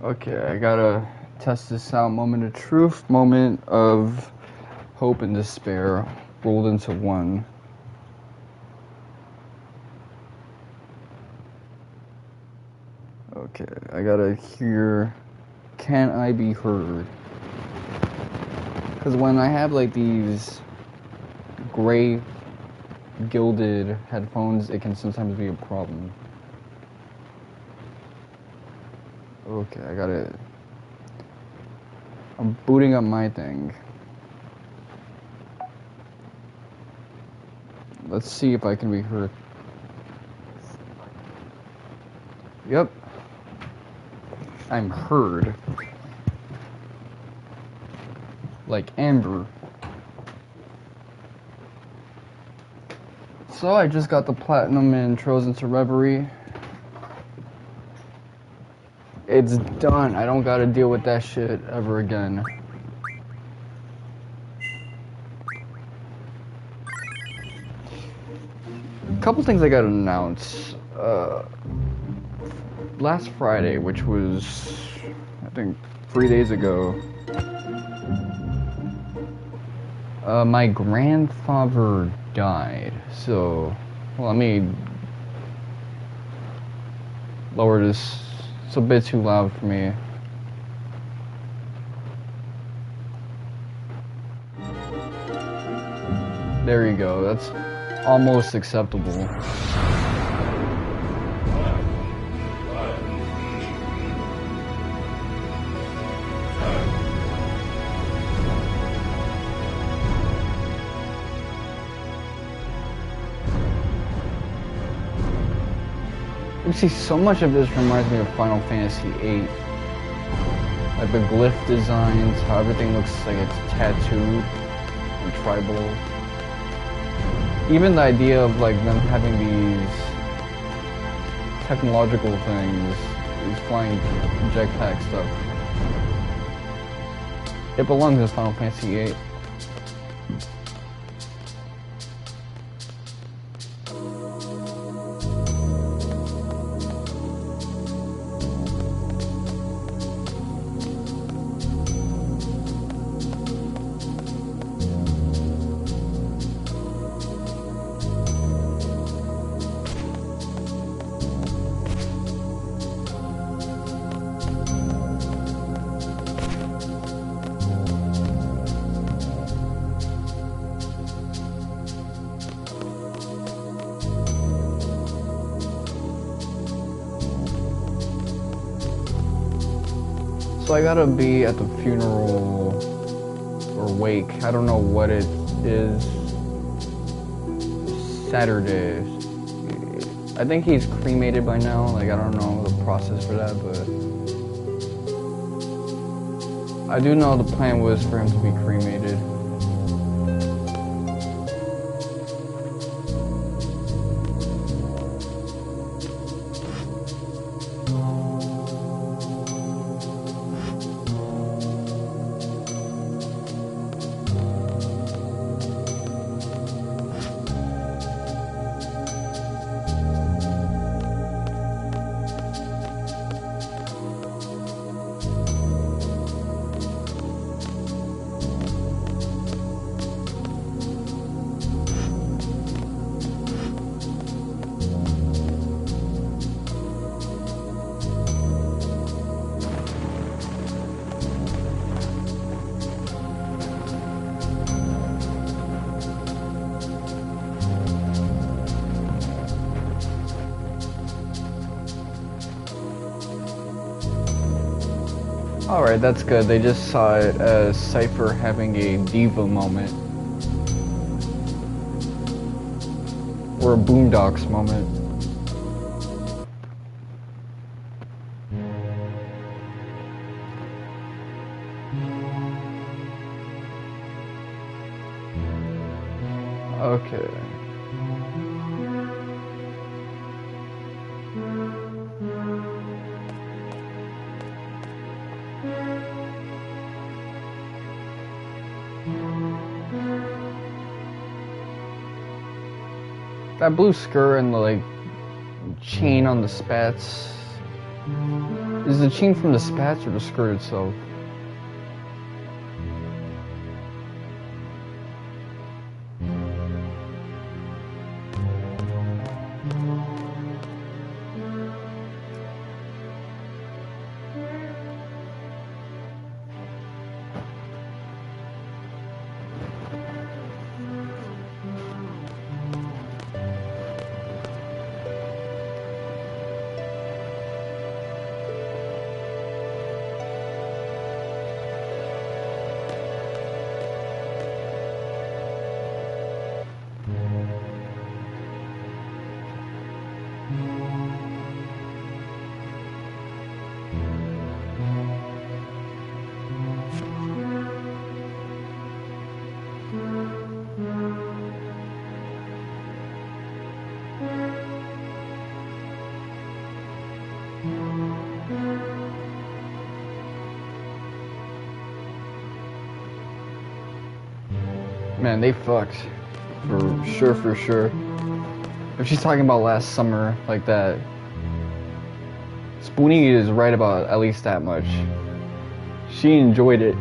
Okay, I gotta test this out. Moment of truth, moment of hope and despair rolled into one. Okay, I gotta hear, can I be heard? Because when I have like these gray gilded headphones, it can sometimes be a problem. Okay, I'm booting up my thing. Let's see if I can be heard. Yep. I'm heard. Like Amber. So I just got the platinum in Trails into Reverie. It's done. I don't gotta deal with that shit ever again. Couple things I gotta announce. Last Friday, which was, I think, 3 days ago, my grandfather died. So, well, let me lower this. It's a bit too loud for me. There you go. That's almost acceptable. You see, so much of this reminds me of Final Fantasy VIII. Like the glyph designs, how everything looks like it's tattooed and tribal. Even the idea of like them having these technological things, these flying jetpack stuff. It belongs in Final Fantasy VIII. So I gotta be at the funeral or wake. I don't know what it is. Saturday. I think he's cremated by now. Like, I don't know the process for that, but I do know the plan was for him to be cremated. Alright, that's good. They just saw it as Seifer having a diva moment. Or a Boondocks moment. Okay. That blue skirt and the like chain on the spats. Is the chain from the spats or the skirt itself? Man, they fucked. For sure. If she's talking about last summer like that, Spoonie is right about at least that much. She enjoyed it.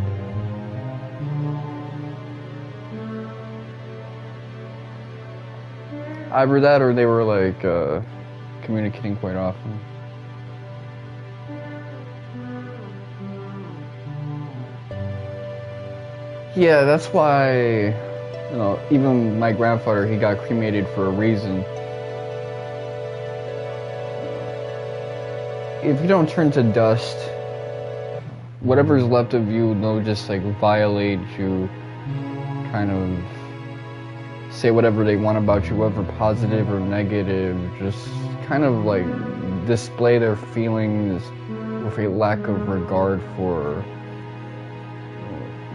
Either that or they were like communicating quite often. Yeah, that's why, you know, even my grandfather, he got cremated for a reason. If you don't turn to dust, whatever's left of you, they'll just like violate you, kind of say whatever they want about you, whether positive or negative, just kind of like display their feelings with a lack of regard for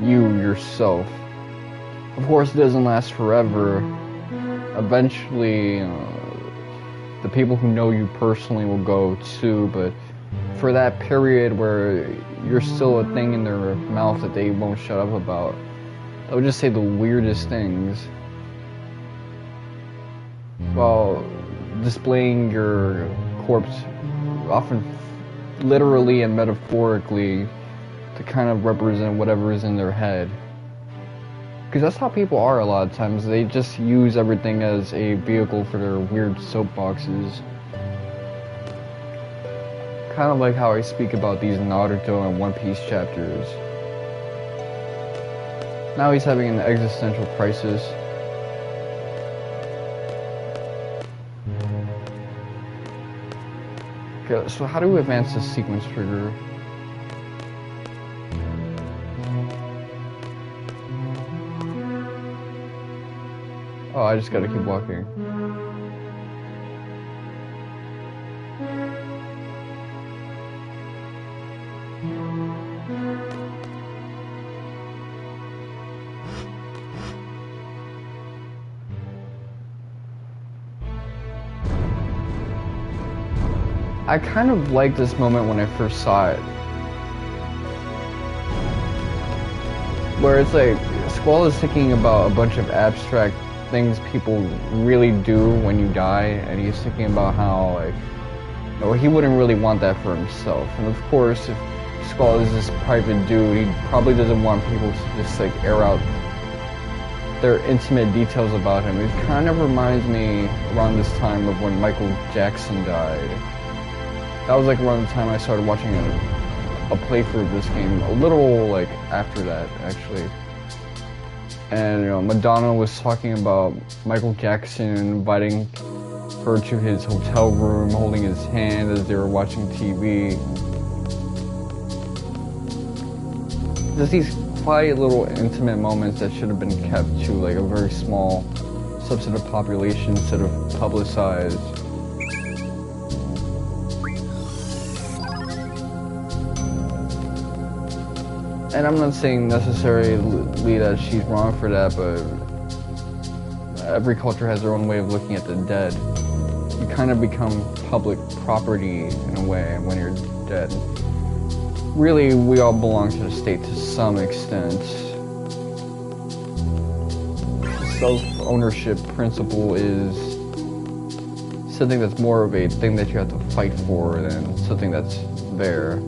you yourself. Of course, it doesn't last forever. Eventually, the people who know you personally will go too, but for that period where you're still a thing in their mouth that they won't shut up about, they'll just say the weirdest things while displaying your corpse, often literally and metaphorically, to kind of represent whatever is in their head. Because that's how people are a lot of times. They just use everything as a vehicle for their weird soapboxes. Kind of like how I speak about these Naruto and One Piece chapters. Now he's having an existential crisis. Okay, so how do we advance this sequence trigger? Oh, I just gotta keep walking. I kind of liked this moment when I first saw it. Where it's like, Squall is thinking about a bunch of abstract things people really do when you die, and he's thinking about how, like, well, he wouldn't really want that for himself. And of course, if Squall is this private dude, he probably doesn't want people to just like air out their intimate details about him. It kind of reminds me around this time of when Michael Jackson died. That was like around the time I started watching a playthrough of this game, a little like after that actually. And, you know, Madonna was talking about Michael Jackson inviting her to his hotel room, holding his hand as they were watching TV. Just these quiet little intimate moments that should have been kept to like a very small subset of population instead of publicized. And I'm not saying necessarily that she's wrong for that, but every culture has their own way of looking at the dead. You kind of become public property in a way when you're dead. Really, we all belong to the state to some extent. The self-ownership principle is something that's more of a thing that you have to fight for than something that's there.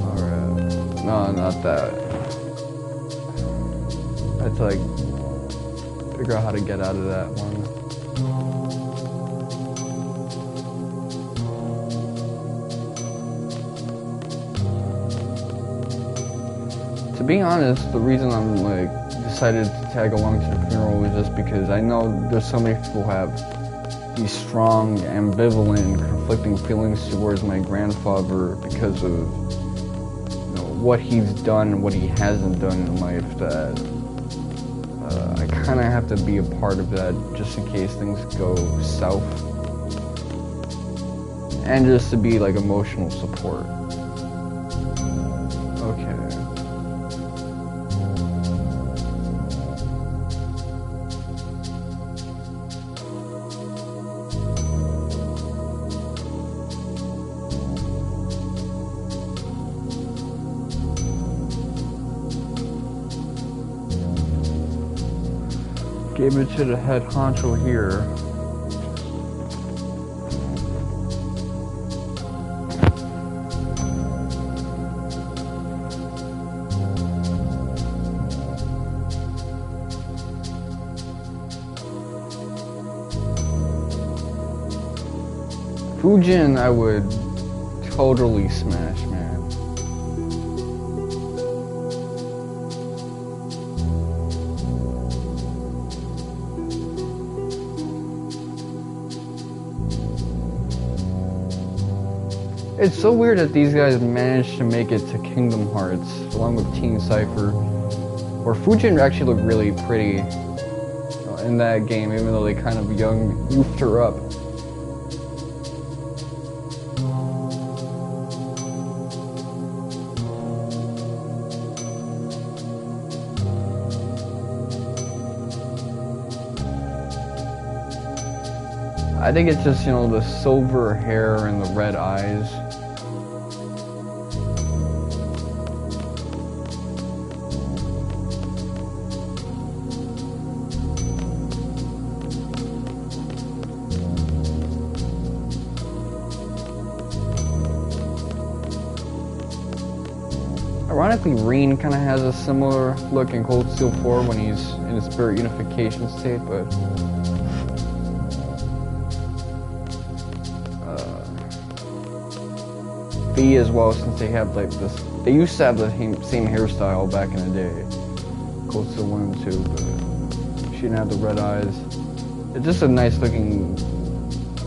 Alright. No, not that. I have to like figure out how to get out of that one. To be honest, the reason I'm like decided to tag along to the funeral was just because I know there's so many people who have these strong, ambivalent, conflicting feelings towards my grandfather because of what he's done and what he hasn't done in life, that I kind of have to be a part of that just in case things go south, and just to be like emotional support. Okay. Gave it to the head honcho here. Fujin I would totally smash, man. It's so weird that these guys managed to make it to Kingdom Hearts, along with Teen Seifer, where Fujin actually looked really pretty in that game, even though they kind of youthed her up. I think it's just, the silver hair and the red eyes. Ironically, Rin kind of has a similar look in Cold Steel 4 when he's in his spirit unification state, but V as well, since they have like this, they used to have the same hairstyle back in the day, Cold Steel 1 and 2, but she didn't have the red eyes. It's just a nice looking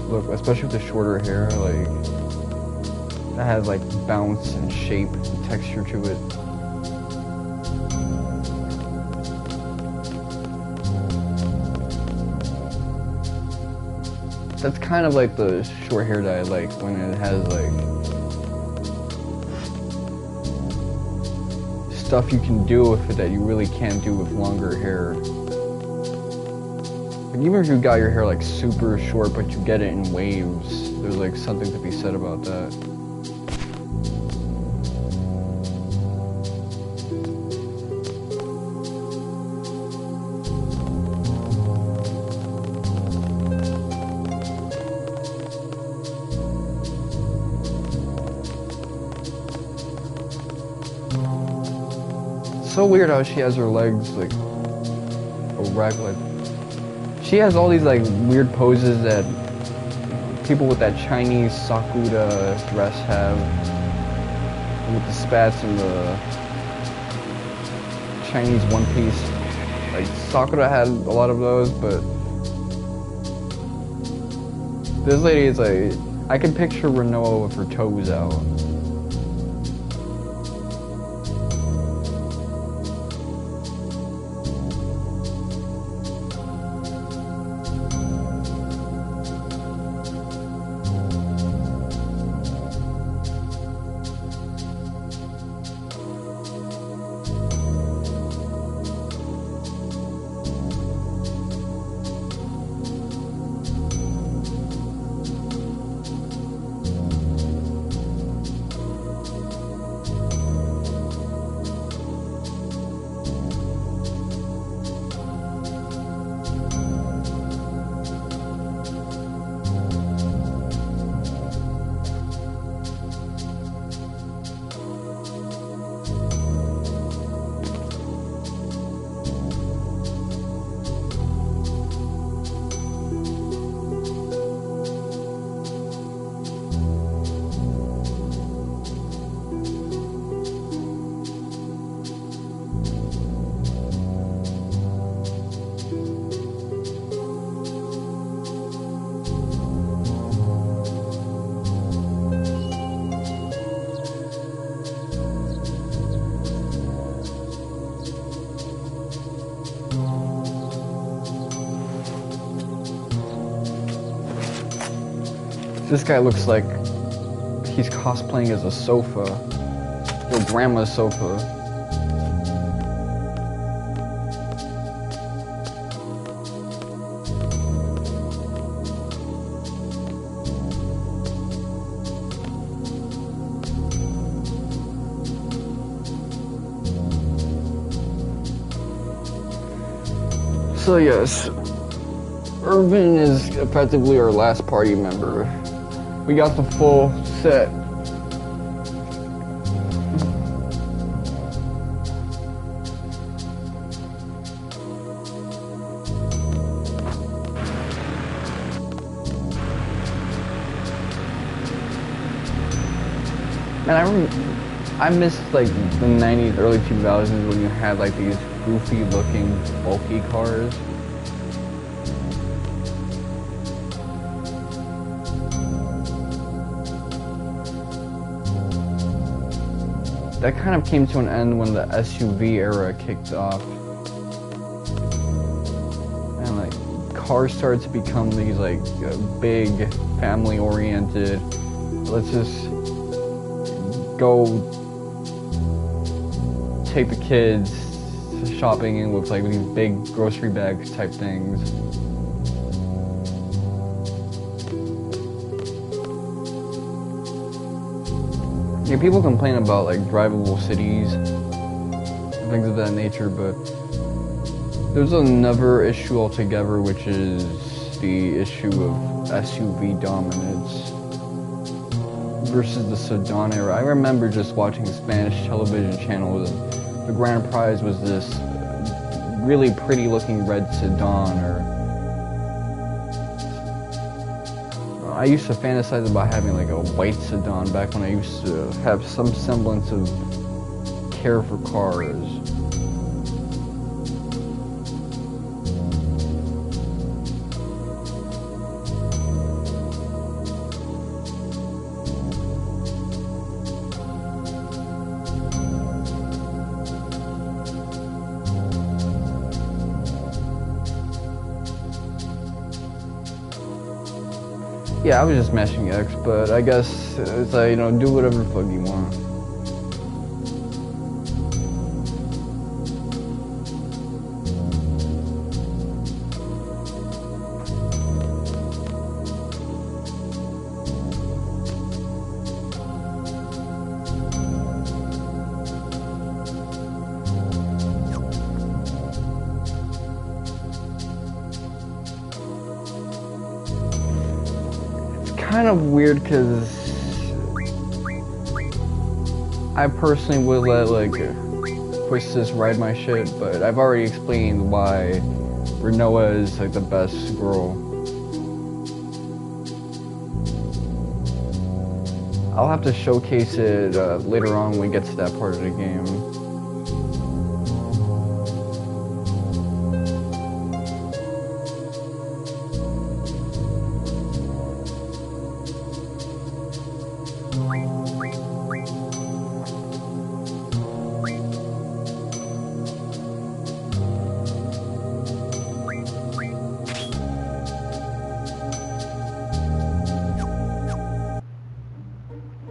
look, especially with the shorter hair, like that has like bounce and shape and texture to it. That's kind of like the short hair that I like, when it has like stuff you can do with it that you really can't do with longer hair. Like, even if you got your hair like super short but you get it in waves, there's like something to be said about that. So weird how she has her legs like erect, like she has all these like weird poses that people with that Chinese Sakura dress have, with the spats and the Chinese one piece. Like Sakura had a lot of those, but this lady is like, I can picture Rinoa with her toes out. This guy looks like he's cosplaying as a sofa. Your grandma's sofa. So yes, Irvine is effectively our last party member. We got the full set. Man, I missed like the 90s, early 2000s when you had like these goofy looking bulky cars. That kind of came to an end when the SUV era kicked off. And like cars started to become these like big, family oriented, let's just go take the kids shopping in with like these big grocery bags type things. Yeah, people complain about like drivable cities and things of that nature, but there's another issue altogether, which is the issue of SUV dominance versus the sedan era. I remember just watching Spanish television channels, and the grand prize was this really pretty looking red sedan. Or I used to fantasize about having like a white sedan back when I used to have some semblance of care for cars. Yeah, I was just mashing X, but I guess it's like, you know, do whatever the fuck you want. Kind of weird because I personally would let like Quistis ride my shit, but I've already explained why Rinoa is like the best girl. I'll have to showcase it later on when we get to that part of the game.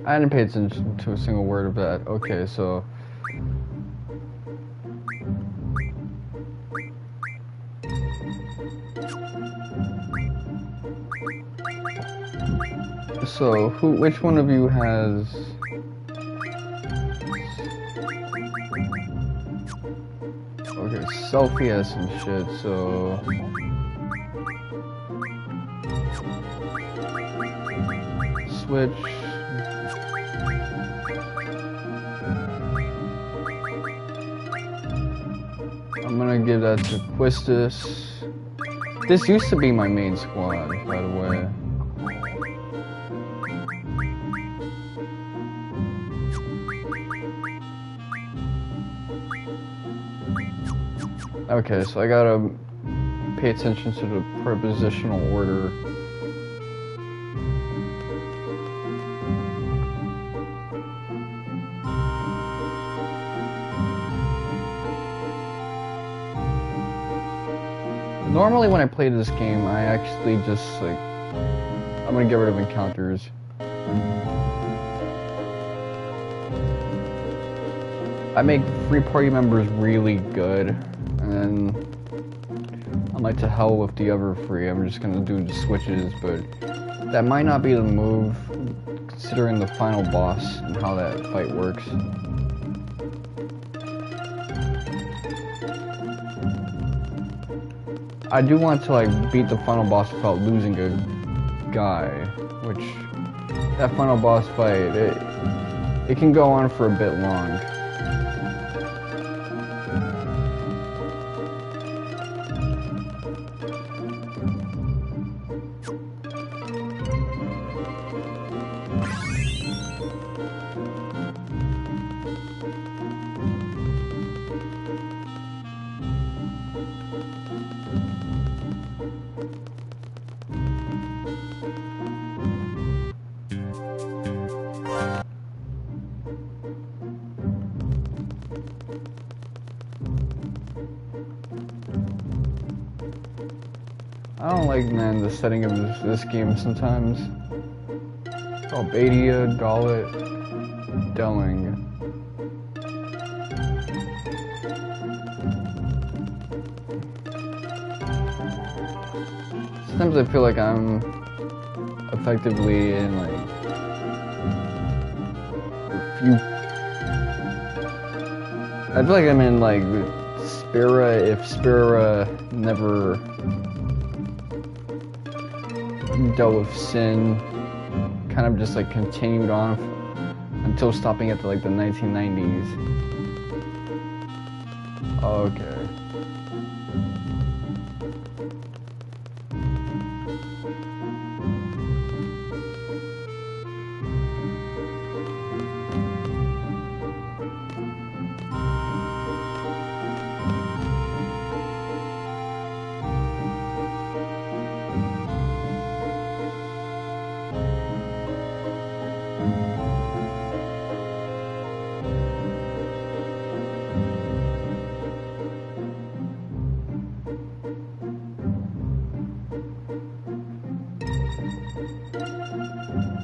I didn't pay attention to a single word of that. Okay, so which one of you has okay, Selfie has some shit, so switch. I'm gonna give that to Quistis. This used to be my main squad, by the way. Okay, so I gotta pay attention to the prepositional order. Normally when I play this game, I actually just like I'm gonna get rid of encounters. I make free party members really good, and then I'm like, to hell with the other three. I'm just gonna do the switches, but that might not be the move, considering the final boss and how that fight works. I do want to like beat the final boss without losing a guy, which that final boss fight, it can go on for a bit long. I don't like, man, the setting of this game sometimes. Galbadia, Gaulet, Delling. Sometimes I feel like I'm effectively in like I feel like I'm in like Spira if Spira never dealt with sin, kind of just like continued on until stopping at like the 1990s. Okay.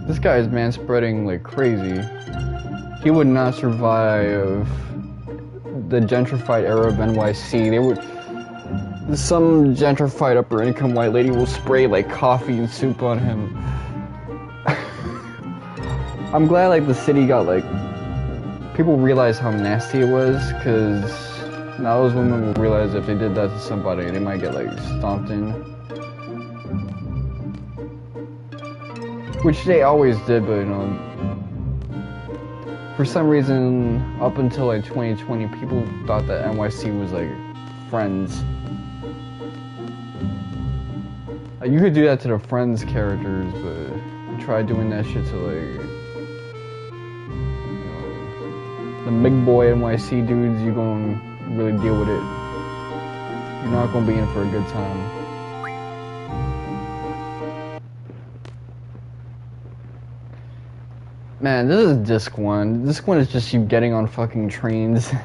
This guy is man spreading like crazy. He would not survive the gentrified era of NYC. They would. Some gentrified upper income white lady will spray like coffee and soup on him. I'm glad like the city got like people realized how nasty it was, because now those women will realize if they did that to somebody, they might get like stomped in. Which they always did, but you know, for some reason, up until like 2020, people thought that NYC was like Friends. Like, you could do that to the Friends characters, but try doing that shit to like, you know, the big boy NYC dudes. You gonna really deal with it. You're not gonna be in for a good time. Man, this is disc 1. Disc 1 is just you getting on fucking trains. You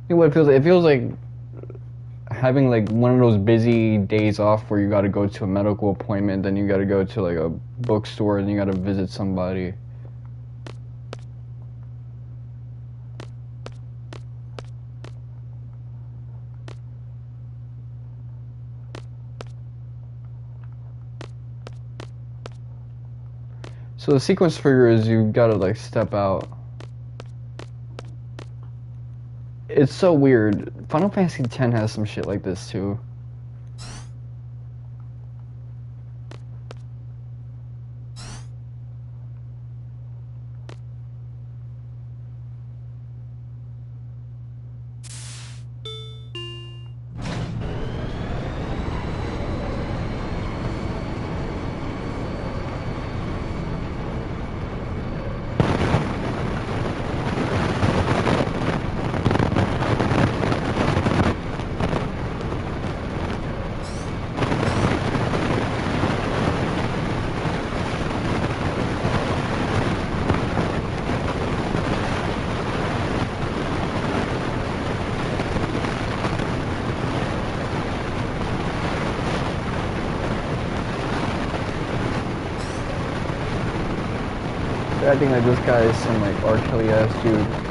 know what it feels like? It feels like having like one of those busy days off where you gotta go to a medical appointment, then you gotta go to like a bookstore, and you gotta visit somebody. So the sequence figure is you gotta like step out. It's so weird. Final Fantasy X has some shit like this too. I think that this guy is some like R. Kelly ass dude.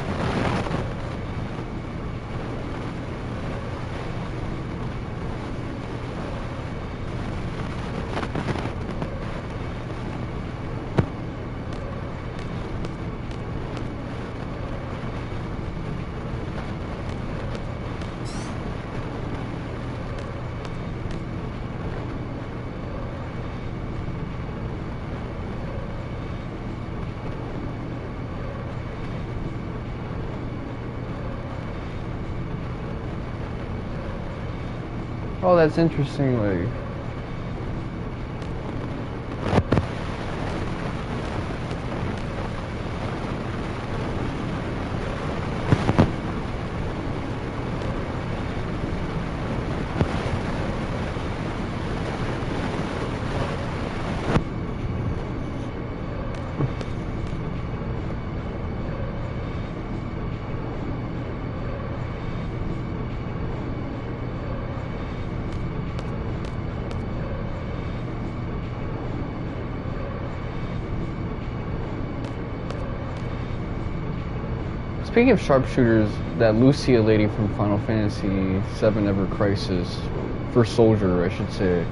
Oh, that's interesting, like... Speaking of sharpshooters, that Lucia lady from Final Fantasy VII Ever Crisis, First Soldier, I should say.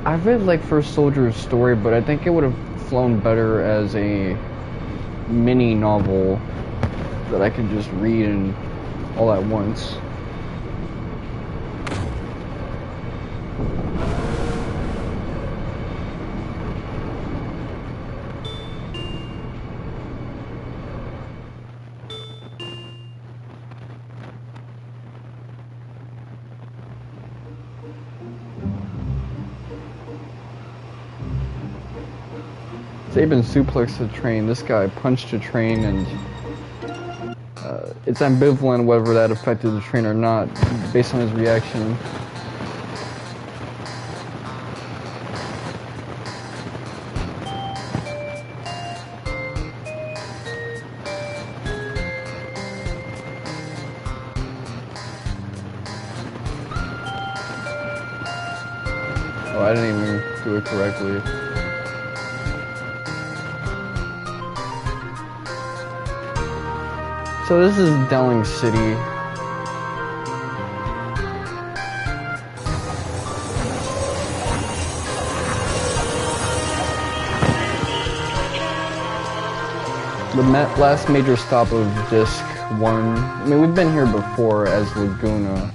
I read like First Soldier's story, but I think it would have flown better as a mini novel that I could just read and all at once. Saban suplexed the train. This guy punched a train, and it's ambivalent whether that affected the train or not, based on his reaction. Oh, I didn't even do it correctly. So this is Delling City. The last major stop of Disc 1. I mean, we've been here before as Laguna.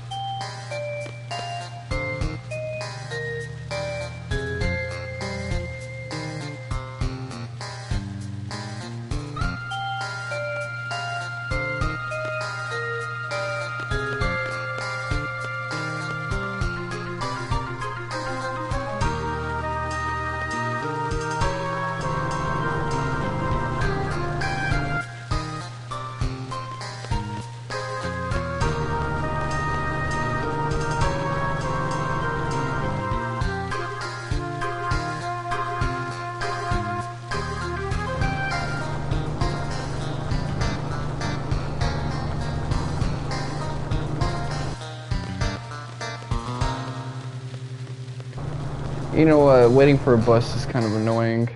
You know, waiting for a bus is kind of annoying.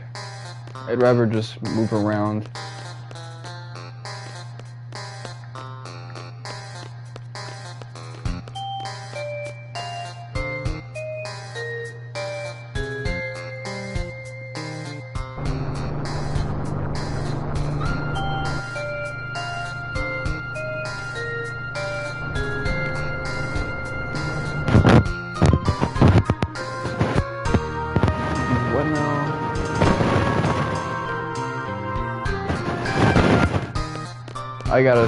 I'd rather just move around. I gotta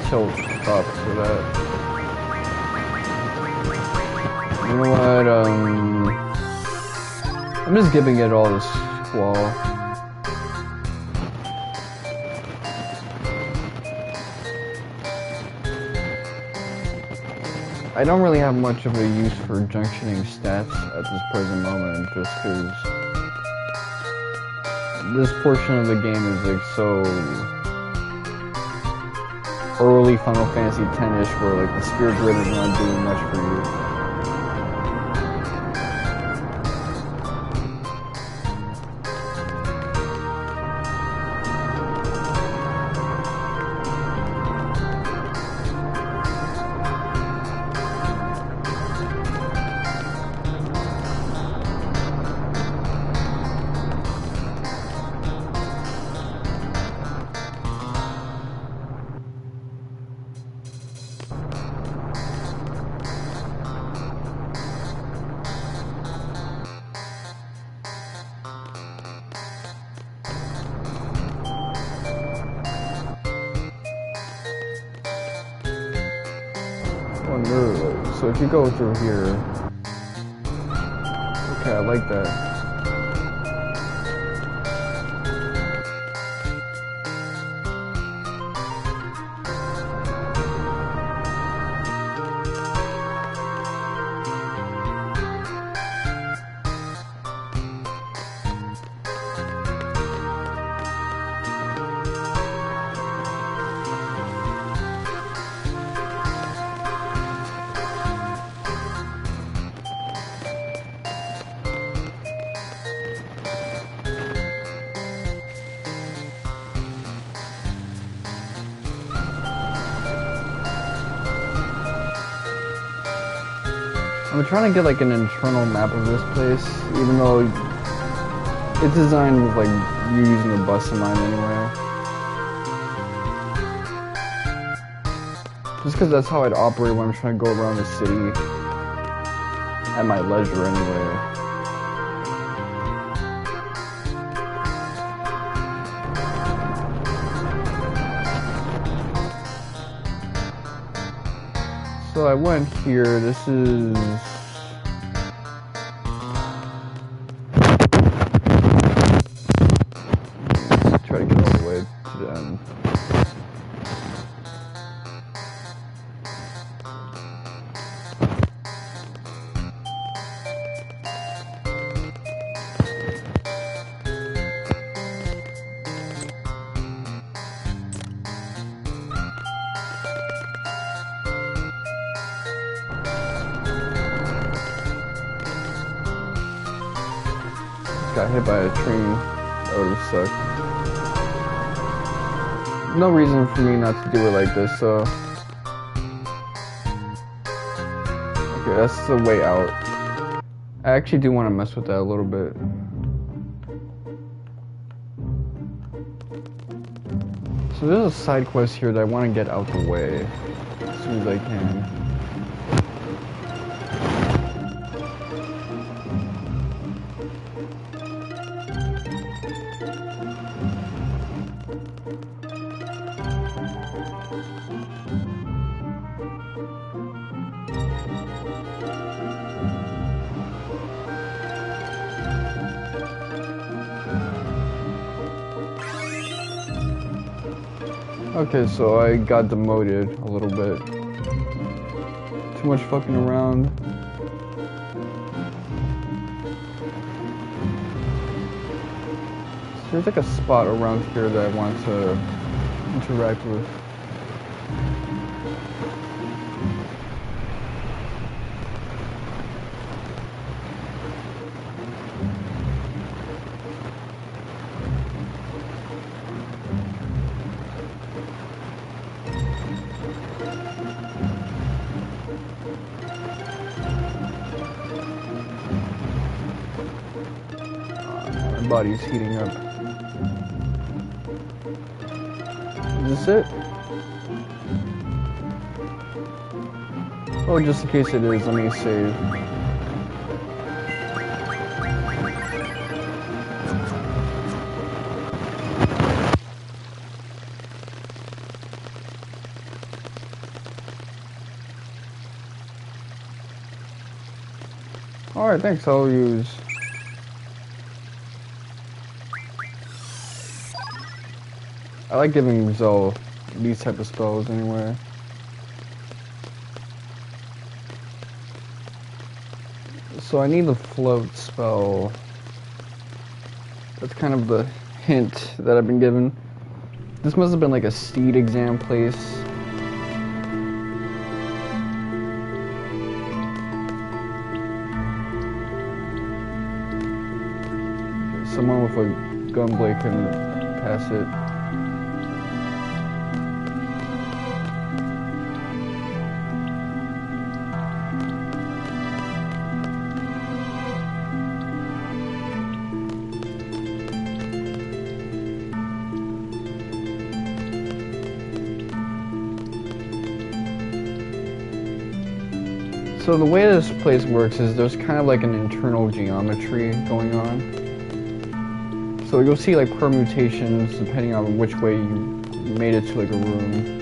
tilt up for that. You know what, I'm just giving it all to Squall. I don't really have much of a use for junctioning stats at this present moment, just because this portion of the game is like so early Final Fantasy X-ish, where like the spirit grid is not doing much for you. Oh no, so if you go through here... Okay, I like that. I'm trying to get like an internal map of this place, even though it's designed with like you using a bus in mind anyway. Just because that's how I'd operate when I'm trying to go around the city at my leisure anyway. So I went here, this is... Try to get all the way to the end. Got hit by a train, that would have sucked. No reason for me not to do it like this, so... Okay, that's the way out. I actually do want to mess with that a little bit. So there's a side quest here that I want to get out the way as soon as I can. Okay, so I got demoted a little bit. Too much fucking around. So there's like a spot around here that I want to interact with. Body's heating up. Is this it? Oh, just in case it is, let me save. Alright, thanks, I'll use... I like giving Zoe these type of spells anyway. So I need the float spell. That's kind of the hint that I've been given. This must have been like a SeeD exam place. Someone with a gunblade can pass it. So the way this place works is there's kind of like an internal geometry going on. So you'll see like permutations depending on which way you made it to like a room.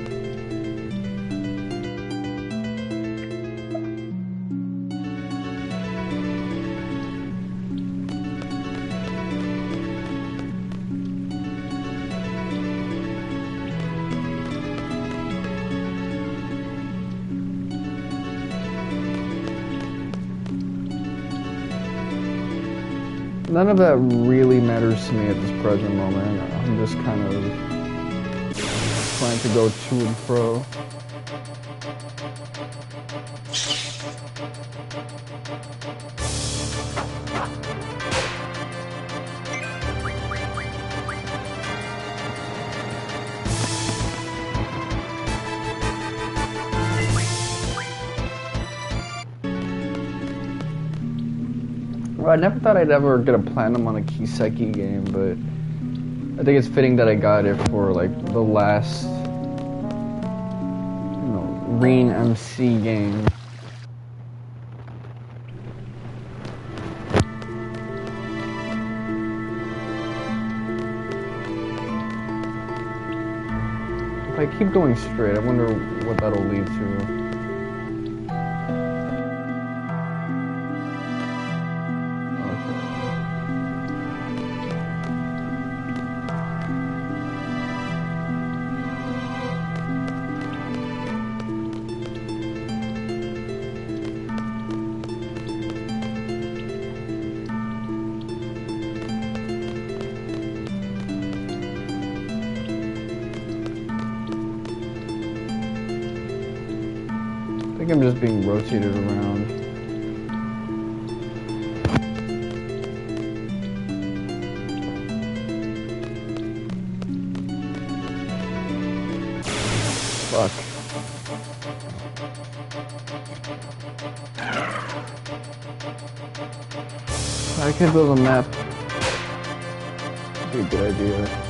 None of that really matters to me at this present moment. I'm just kind of trying to go to and fro. Well, I never thought I'd ever get a platinum on a Kiseki game, but I think it's fitting that I got it for like the last, Reen MC game. If I keep going straight, I wonder what that'll lead to. I think I'm just being rotated around. Fuck. I could build a map. That'd be a good idea.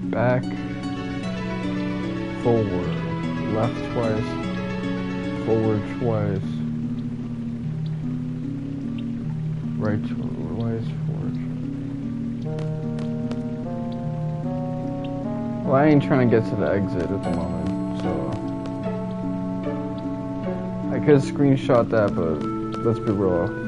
Back, forward, left twice, forward twice, right twice, forward. Well, I ain't trying to get to the exit at the moment, so I could screenshot that, but let's be real.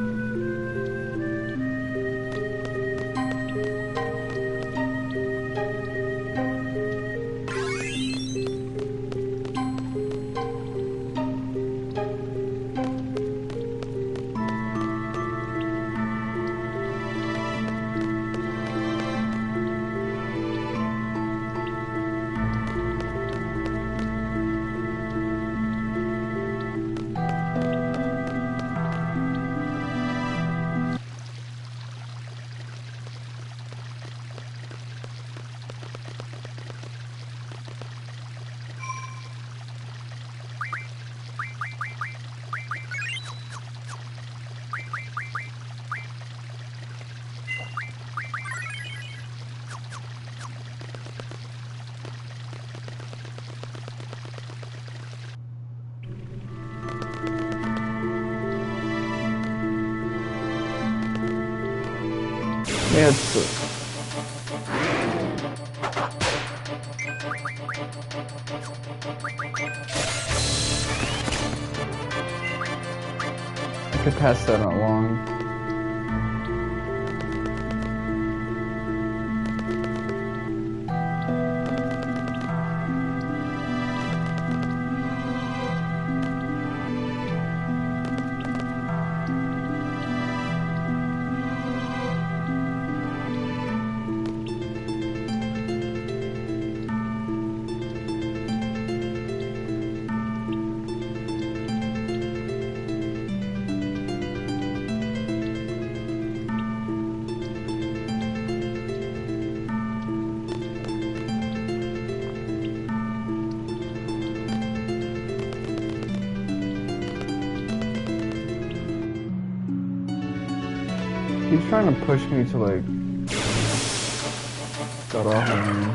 Yeah, it's true. I could pass that along. He's trying to push me to like cut off on me.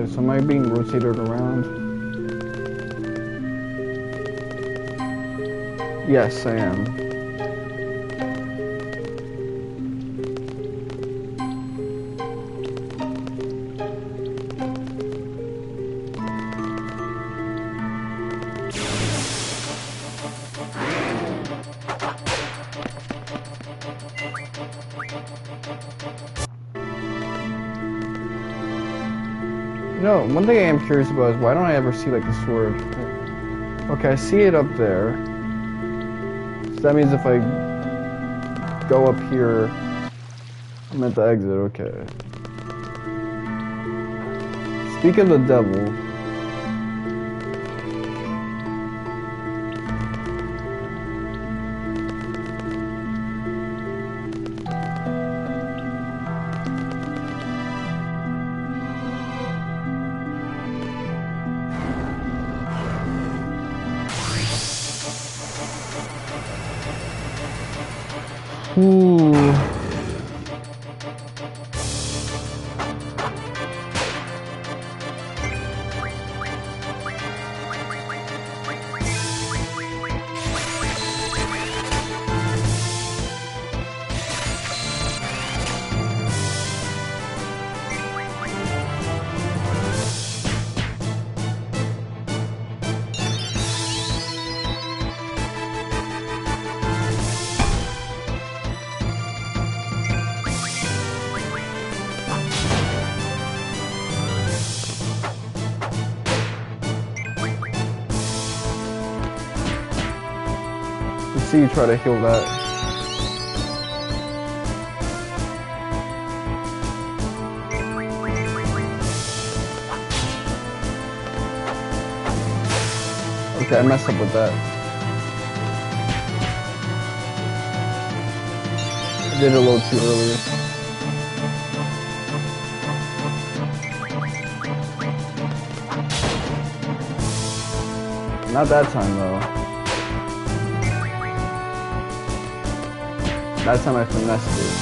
Okay, so am I being rotated around? Yes, I am. No, one thing I am curious about is why don't I ever see like the sword? Okay, I see it up there. So that means if I go up here, I'm at the exit, okay. Speak of the devil. Ooh. Let's see you try to heal that. Okay, I messed up with that. I did it a little too early. Not that time though. That time I finessed it.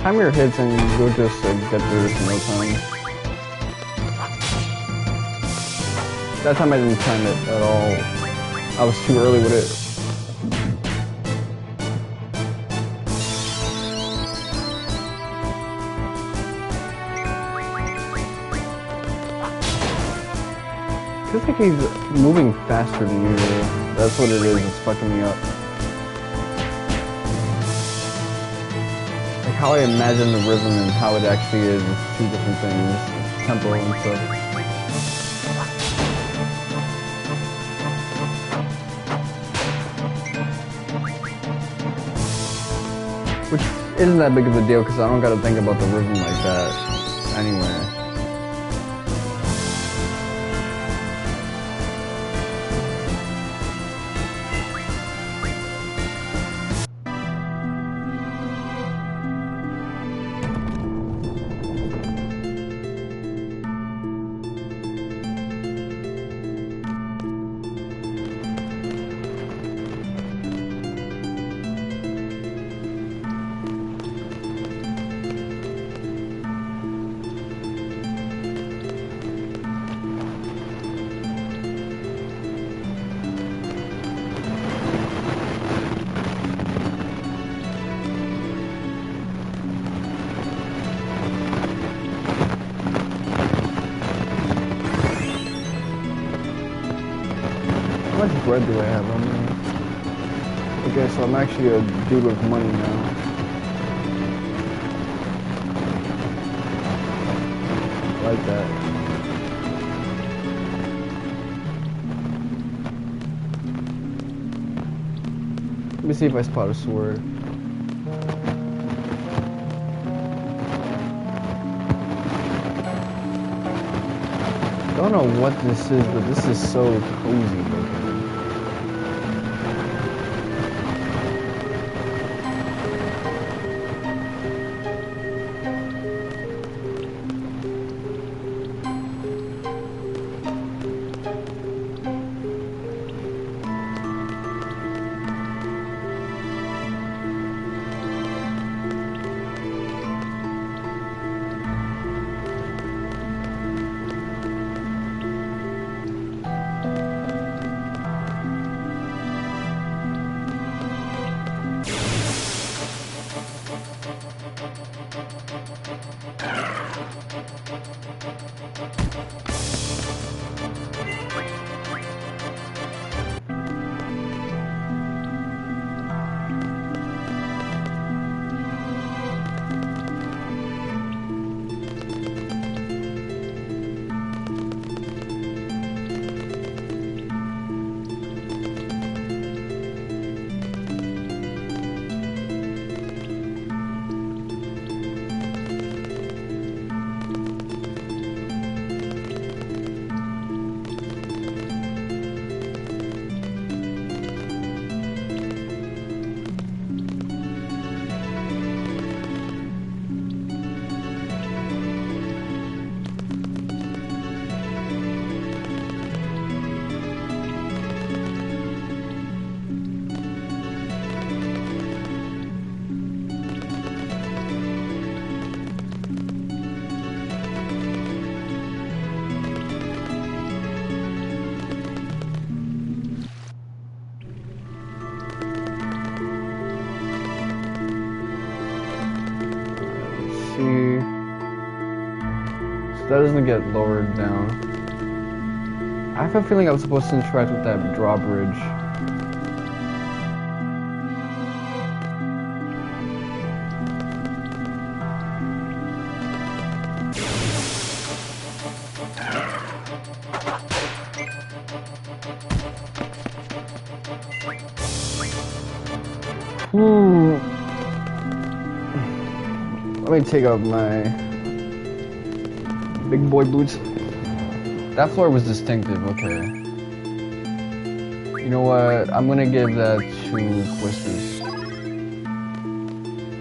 Time your hits and you'll just get through this in no time. That time I didn't time it at all. I was too early with it. Feels like he's moving faster than usual. That's what it is, it's fucking me up. Like how I imagine the rhythm and how it actually is two different things. Tempo and stuff. Which isn't that big of a deal because I don't gotta think about the rhythm like that anyway. How much bread do I have on me? Okay, so I'm actually a dude with money now. I like that. Let me see if I spot a sword. I don't know what this is, but this is so cozy looking. that doesn't get lowered down. I have a feeling I was supposed to interact with that drawbridge. Let me take off my big boy boots. That floor was distinctive, okay. You know what? I'm gonna give that to Quistis.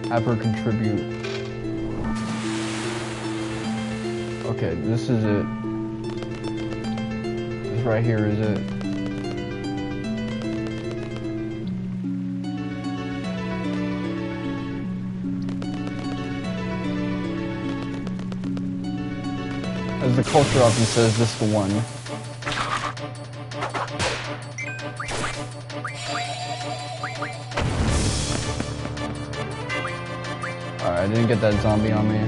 Have her contribute. Okay, this is it. This right here is it. As the culture often says, this is the one. Alright, I didn't get that zombie on me.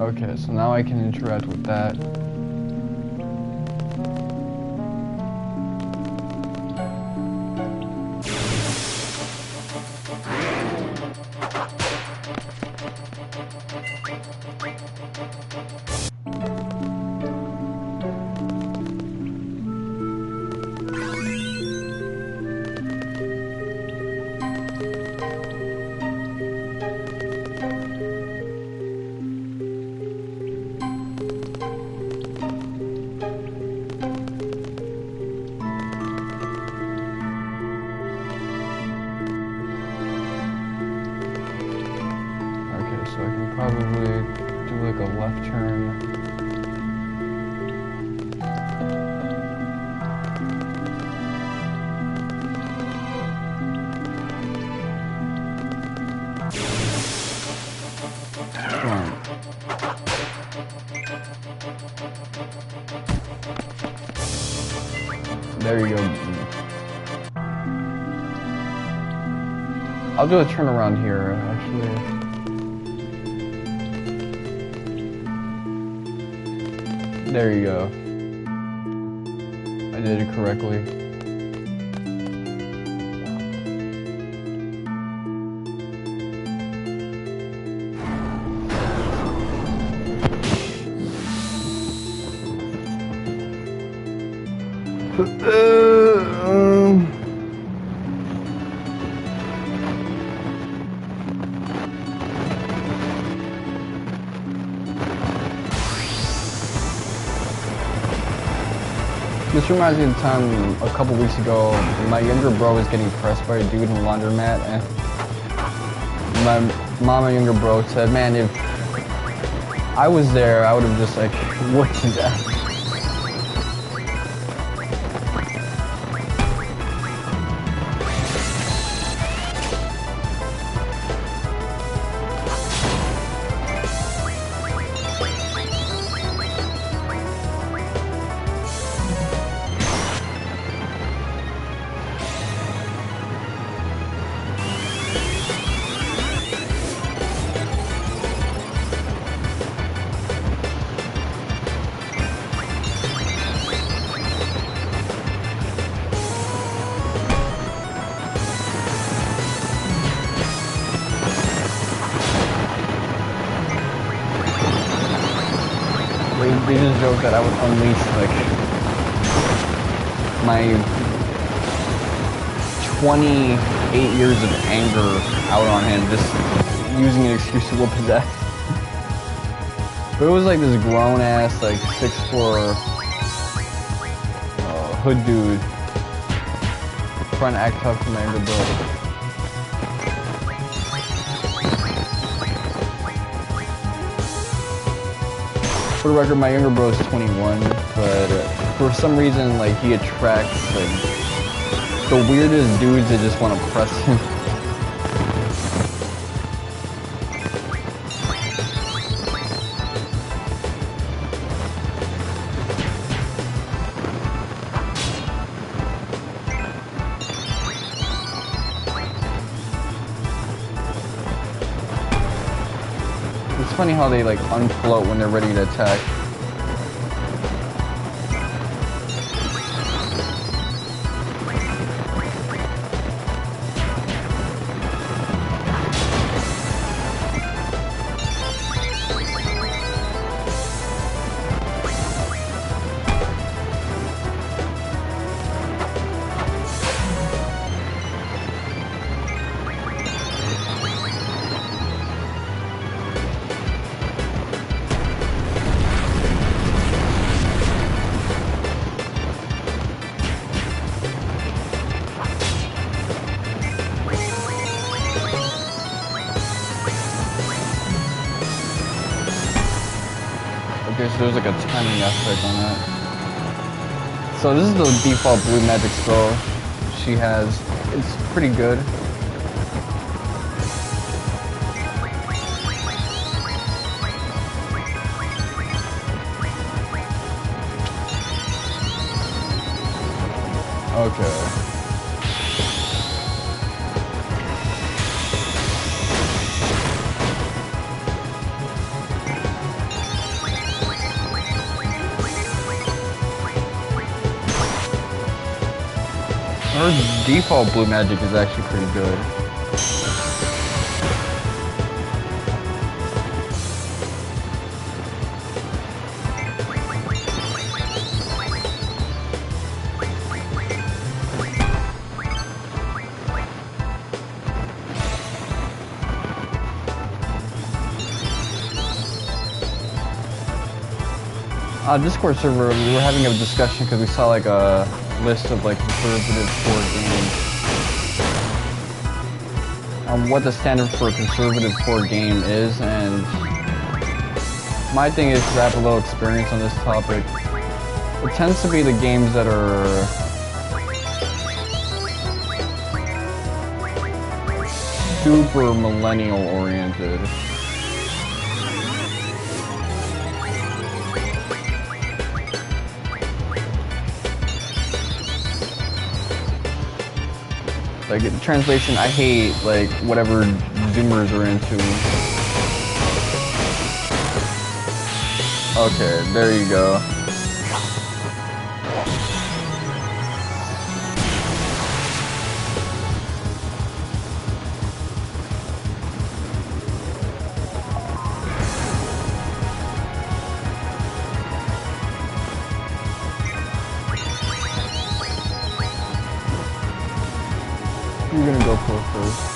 Okay, so now I can interact with that. So I can probably do like a left turn. There you go. I'll do a turn around here, actually. There you go. I did it correctly. This reminds me of the time a couple weeks ago, my younger bro was getting pressed by a dude in a laundromat, and my mom and younger bro said, man, if I was there, I would have just like whooped his ass. They just joked that I would unleash like my 28 years of anger out on him, just using an excuse to whoop his ass. But it was like this grown ass, like 6'4" hood dude trying to act tough to my younger brother. For the record, my younger bro is 21, but for some reason, like, he attracts, like, the weirdest dudes that just want to press him. It's funny how they like unfloat when they're ready to attack. Okay, so there's like a timing aspect on that. So this is the default blue magic spell she has. It's pretty good. Okay. Her default blue magic is actually pretty good. Discord server, we were having a discussion because we saw like a list of like conservative core games. What the standard for a conservative core game is, and my thing is to have a little experience on this topic. It tends to be the games that are super millennial oriented. Like, in translation, I hate, like, whatever Zoomers are into. Okay, there you go. You're gonna go for first.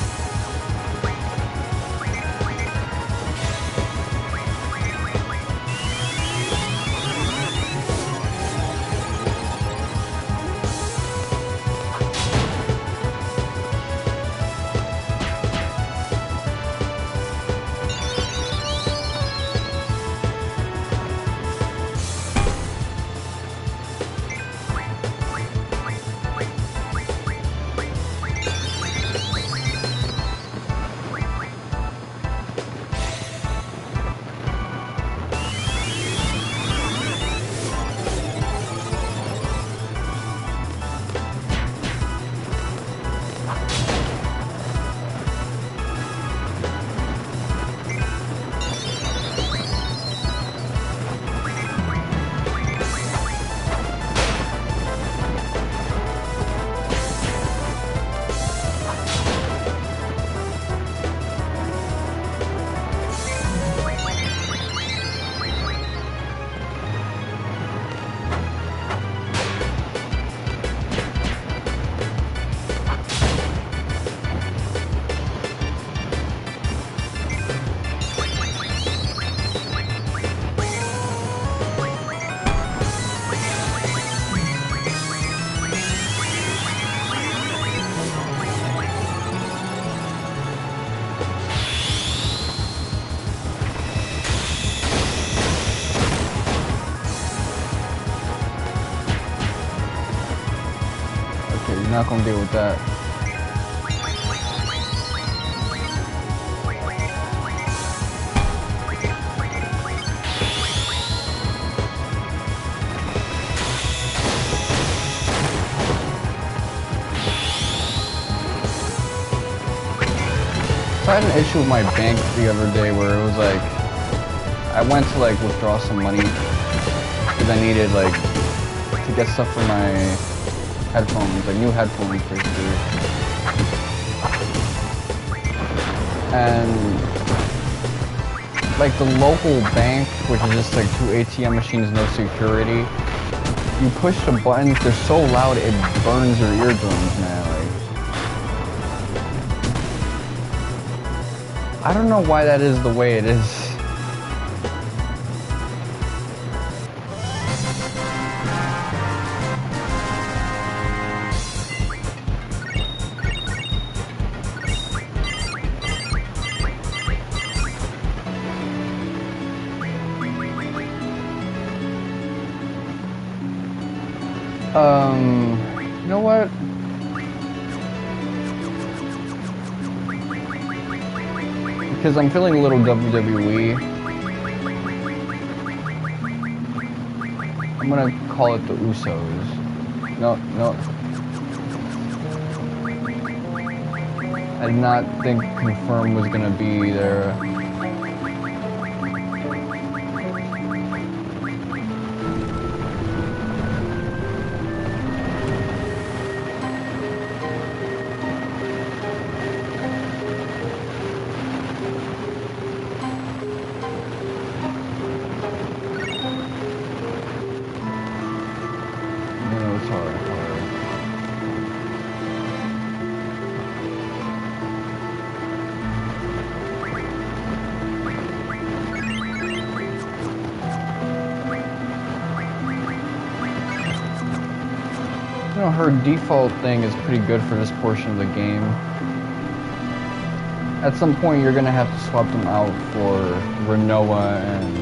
Not gonna deal with that. So I had an issue with my bank the other day where it was like I went to like withdraw some money because I needed like to get stuff for my headphones, like new headphones basically. And like the local bank, which is just like 2 ATM machines, no security. You push the buttons, they're so loud it burns your eardrums, man. Like, I don't know why that is the way it is. You know what? Because I'm feeling a little WWE, I'm gonna call it the Usos. No. I did not think Confirm was gonna be there. You know, her default thing is pretty good for this portion of the game. At some point, you're gonna have to swap them out for Rinoa and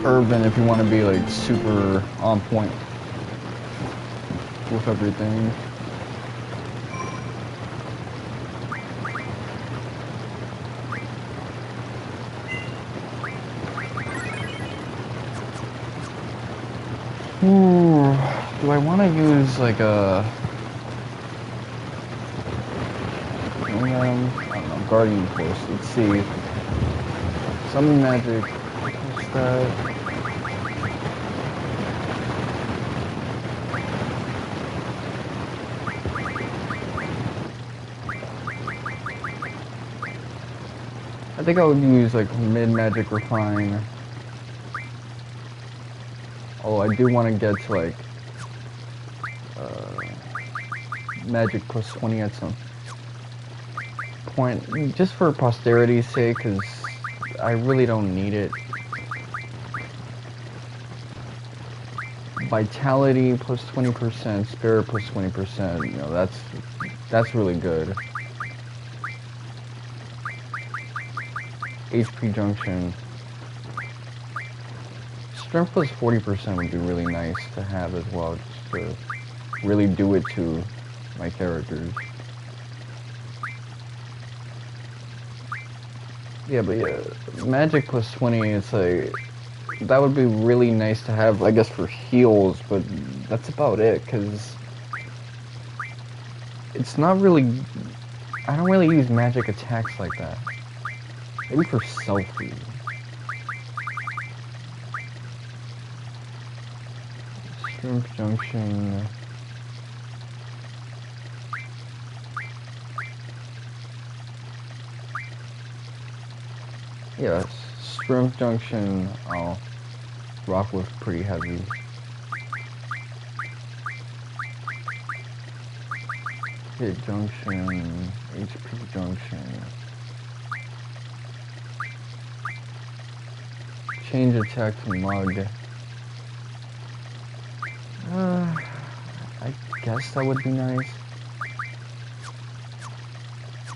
Irvine if you want to be like super on point with everything. Ooh, do I want to use like a I don't know, Guardian Force? Let's see. Summon magic. What's that? I think I would use like mid-magic refine. Oh, I do want to get to like magic plus 20 at some point, just for posterity's sake, because I really don't need it. Vitality plus 20%, spirit plus 20%. You know, that's really good. HP junction. Strength plus 40% would be really nice to have as well, just to really do it to my characters. Yeah, but yeah, magic plus 20, it's like, that would be really nice to have, I guess, for heals, but that's about it, because it's not really, I don't really use magic attacks like that. Maybe for selfie. Strength junction. Yeah, strength junction I'll rock with pretty heavy. Hit junction, HP junction. Change attack to mug. I guess that would be nice.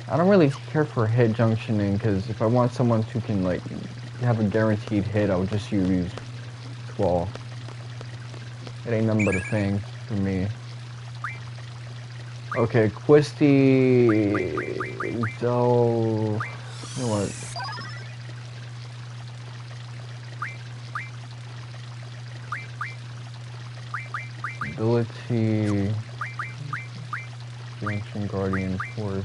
I don't really care for hit junctioning, because if I want someone who can like have a guaranteed hit, I'll just use Squall. It ain't nothing but a thing for me. Okay, Quisty, so you know what? Ability, Junction Guardian Force.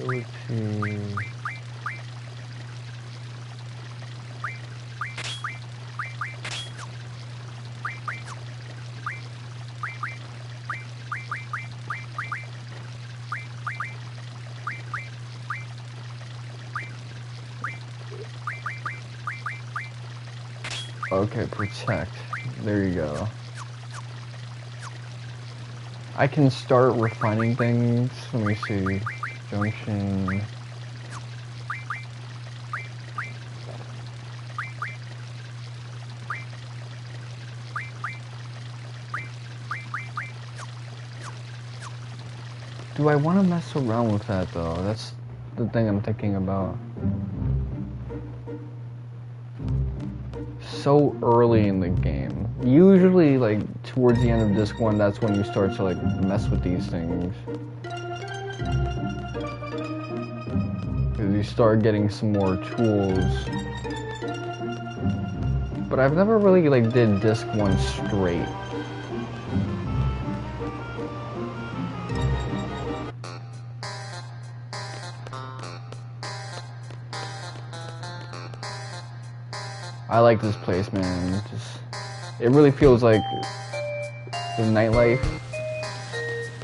OT. Okay, protect. There you go. I can start refining things. Let me see. Junction. Do I want to mess around with that though? That's the thing I'm thinking about. So early in the game. Usually, like, towards the end of disc 1, that's when you start to, like, mess with these things. Because you start getting some more tools. But I've never really, like, did disc 1 straight. I like this place, man. It really feels like the nightlife.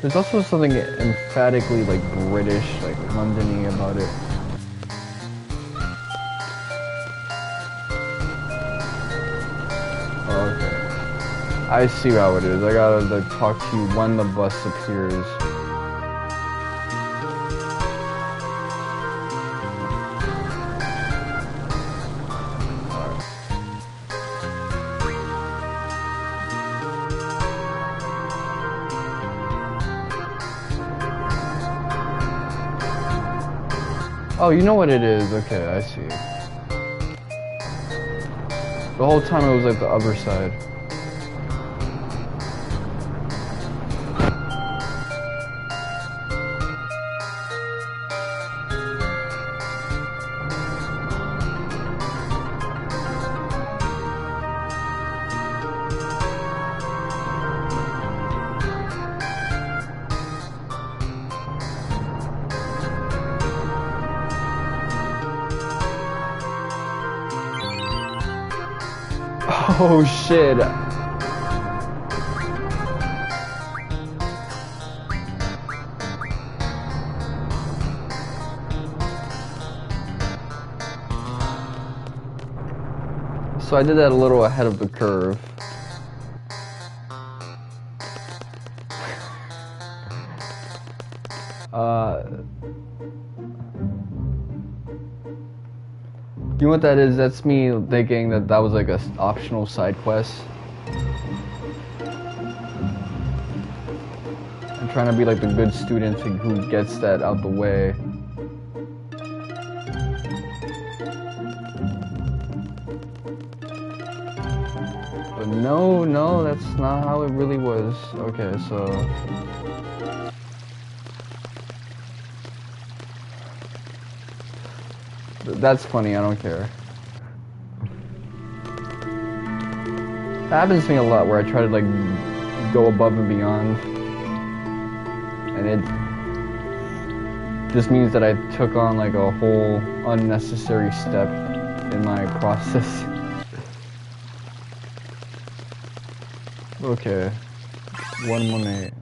There's also something emphatically like British, like London-y about it. Oh, okay. I see how it is. I gotta like talk to you when the bus appears. Oh, you know what it is? Okay, I see. The whole time it was like the other side. Oh shit. So I did that a little ahead of the curve. You know what that is? That's me thinking that that was like a optional side quest. I'm trying to be like the good student who gets that out the way. But no, that's not how it really was. Okay, so... That's funny, I don't care. That happens to me a lot where I try to like go above and beyond. And it just means that I took on like a whole unnecessary step in my process. Okay. 118.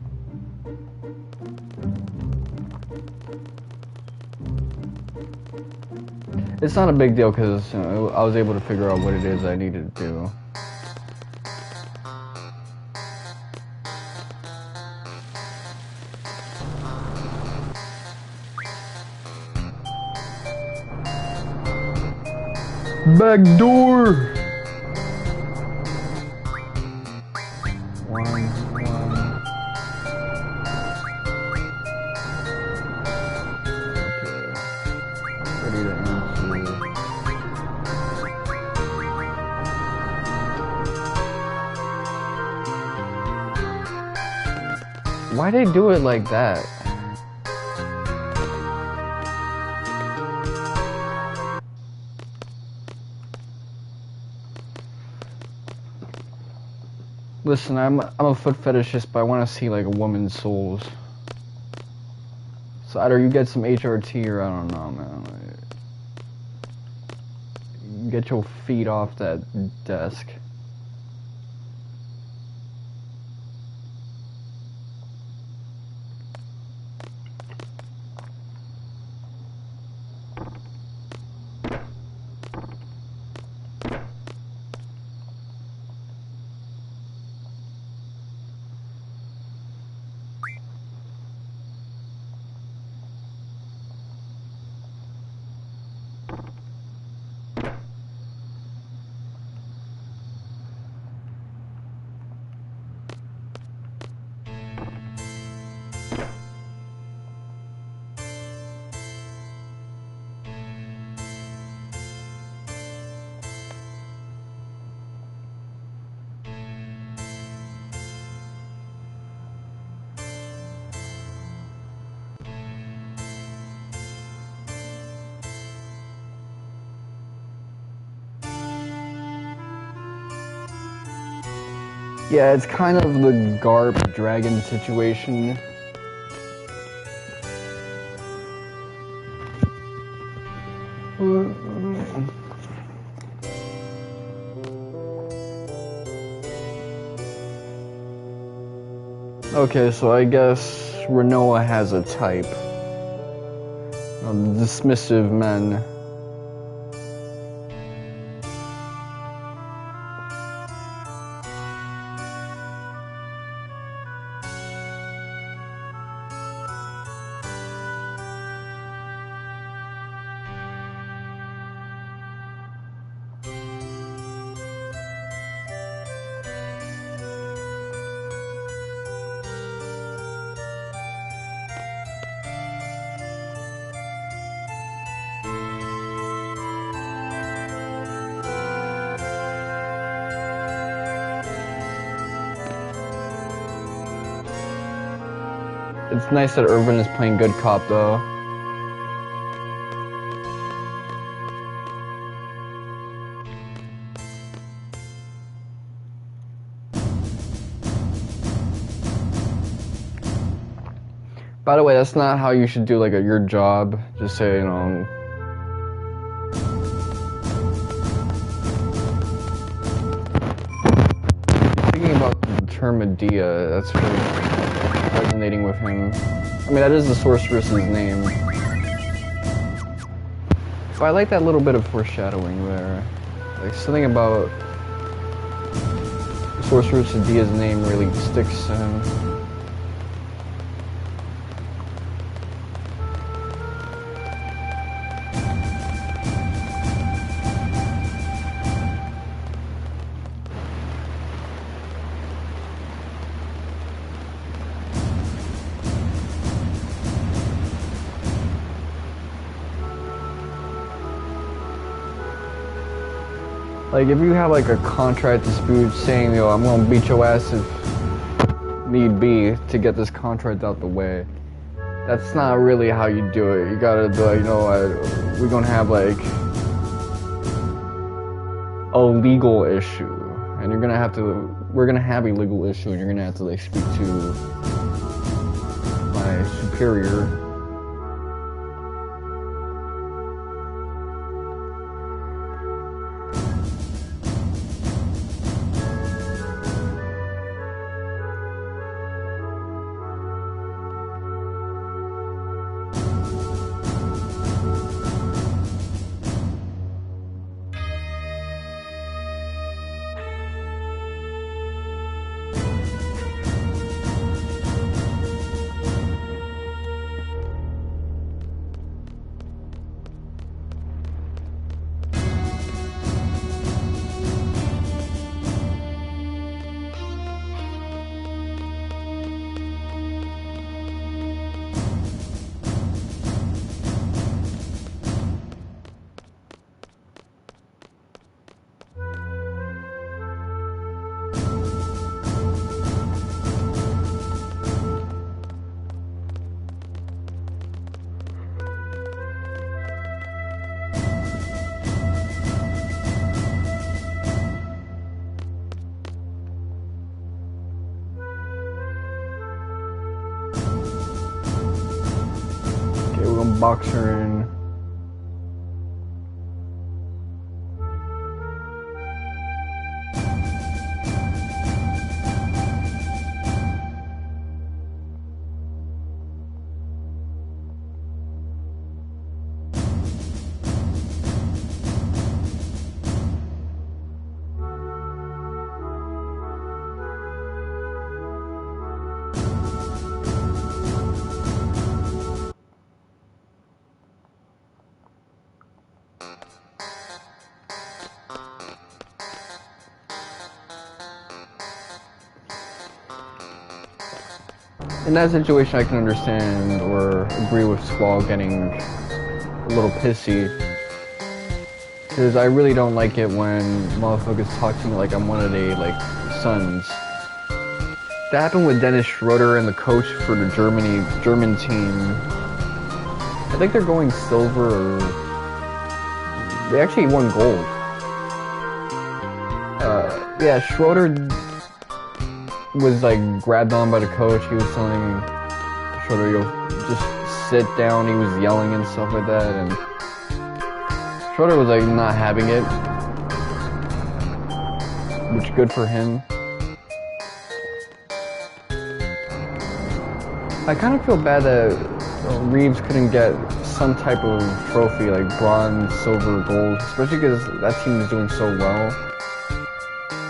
It's not a big deal because I was able to figure out what it is I needed to do. Back door! Why'd they do it like that? Listen, I'm a foot fetishist, but I want to see like a woman's soles. So either you get some HRT or I don't know, man. Get your feet off that desk. Yeah, it's kind of the Garb dragon situation. Okay, so I guess Rinoa has a type. Dismissive men. It's nice that Irvine is playing good cop, though. By the way, that's not how you should do like your job. Just say, you know. Thinking about the term Medea, that's really resonating with him. I mean, that is the Sorceress's name. But I like that little bit of foreshadowing there. Like, something about Sorceress Medea's name really sticks to him. Like, if you have like a contract dispute saying, yo, I'm gonna beat your ass if need be to get this contract out the way, that's not really how you do it. You gotta be like, you know, we're gonna have like a legal issue, and we're gonna have a legal issue, and you're gonna have to like speak to my superior. boxer in. In that situation, I can understand or agree with Squall getting a little pissy. Because I really don't like it when motherfuckers talk to me like I'm one of their, like, sons. That happened with Dennis Schroeder and the coach for the German team. I think they're going silver or... They actually won gold. Yeah, Schroeder was like grabbed on by the coach. He was telling Schroeder, yo, just sit down. He was yelling and stuff like that, and Schroeder was like not having it, which good for him. I kind of feel bad that Reeves couldn't get some type of trophy like bronze, silver, gold, especially because that team is doing so well.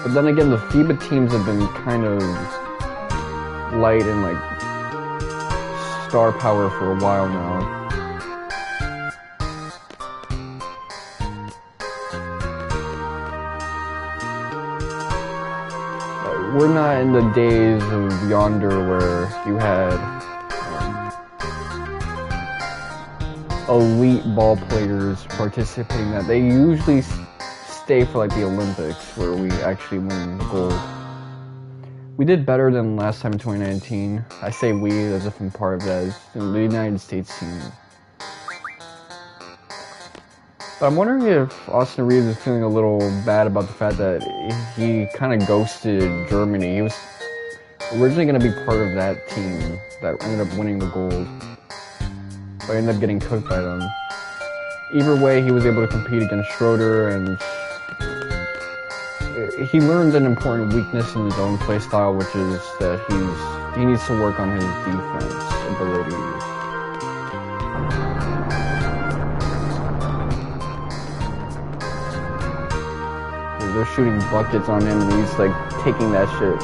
But then again, the FIBA teams have been kind of light in like star power for a while now. We're not in the days of yonder where you had elite ball players participating. That they usually stay for like the Olympics where we actually win gold. We did better than last time in 2019. I say we as if I'm part of that. It's the United States team. But I'm wondering if Austin Reeves is feeling a little bad about the fact that he kind of ghosted Germany. He was originally going to be part of that team that ended up winning the gold, but ended up getting cooked by them. Either way, he was able to compete against Schroeder, and he learned an important weakness in his own play style, which is that he needs to work on his defense abilities. They're shooting buckets on him, and he's like taking that shit.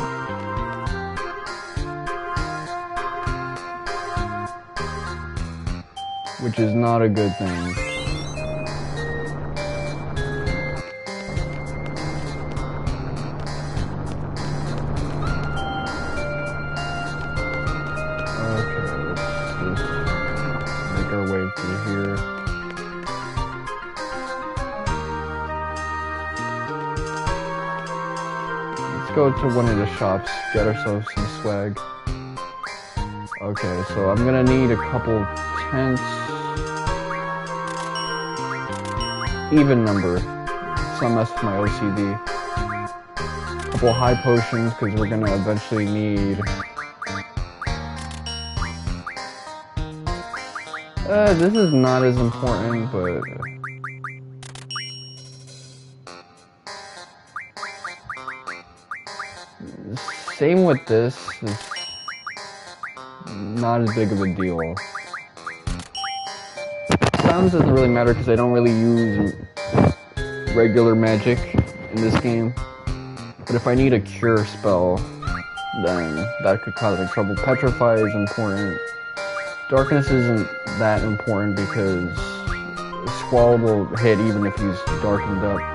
Which is not a good thing. Go to one of the shops, get ourselves some swag. Okay, so I'm gonna need a couple tents. Even number. Some mess with my OCD. A couple high potions, because we're gonna eventually need... this is not as important, but... Same with this, it's not as big of a deal. Sounds doesn't really matter because I don't really use regular magic in this game. But if I need a cure spell, then that could cause me trouble. Petrify is important. Darkness isn't that important because Squall will hit even if he's darkened up.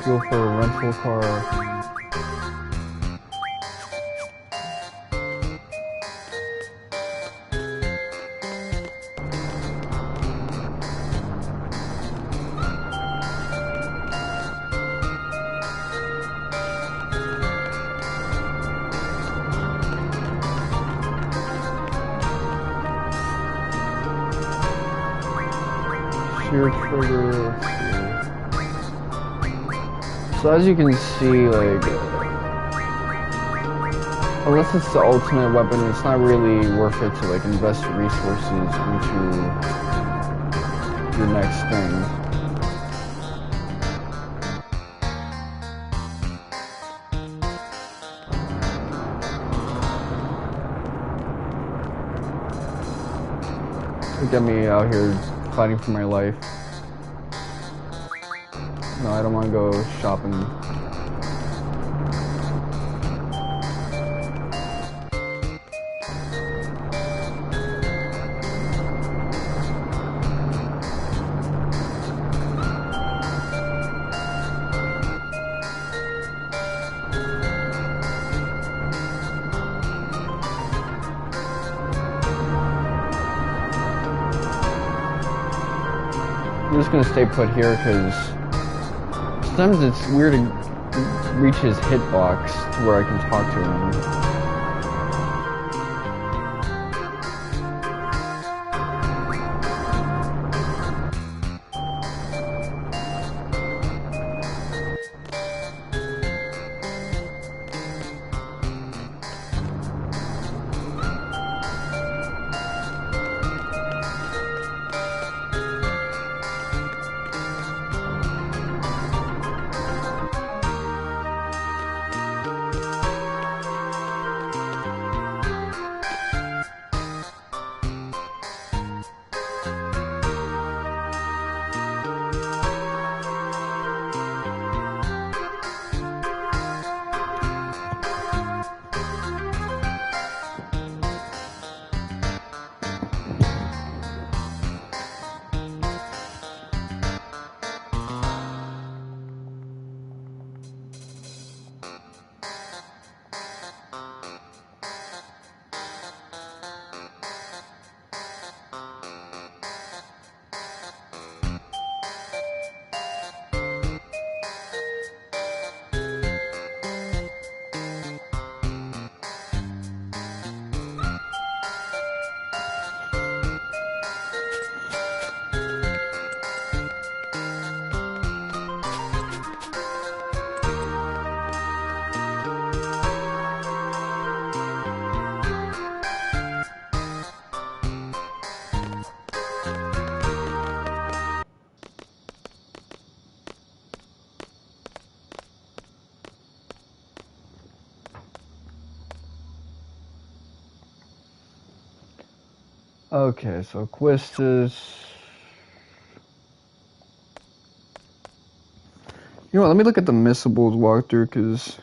Go for a rental car. sheer trigger. Let's see. So as you can see, like, unless it's the ultimate weapon, it's not really worth it to like invest resources into your next thing. Get me out here fighting for my life. No, I don't want to go shopping. I'm just gonna stay put here because sometimes it's weird to reach his hitbox to where I can talk to him. Okay, so Quistis. You know what, let me look at the missables walkthrough because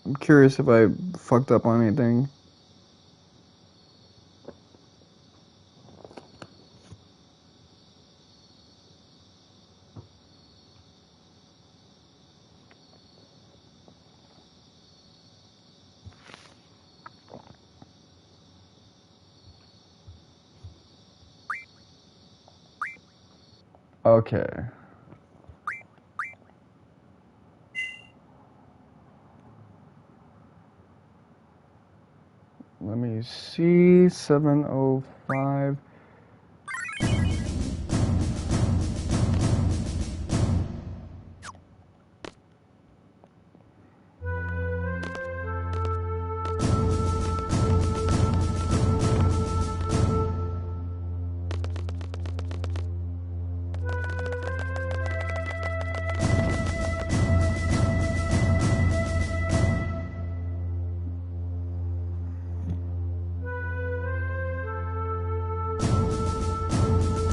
I'm curious if I fucked up on anything. Okay. Let me see, 705.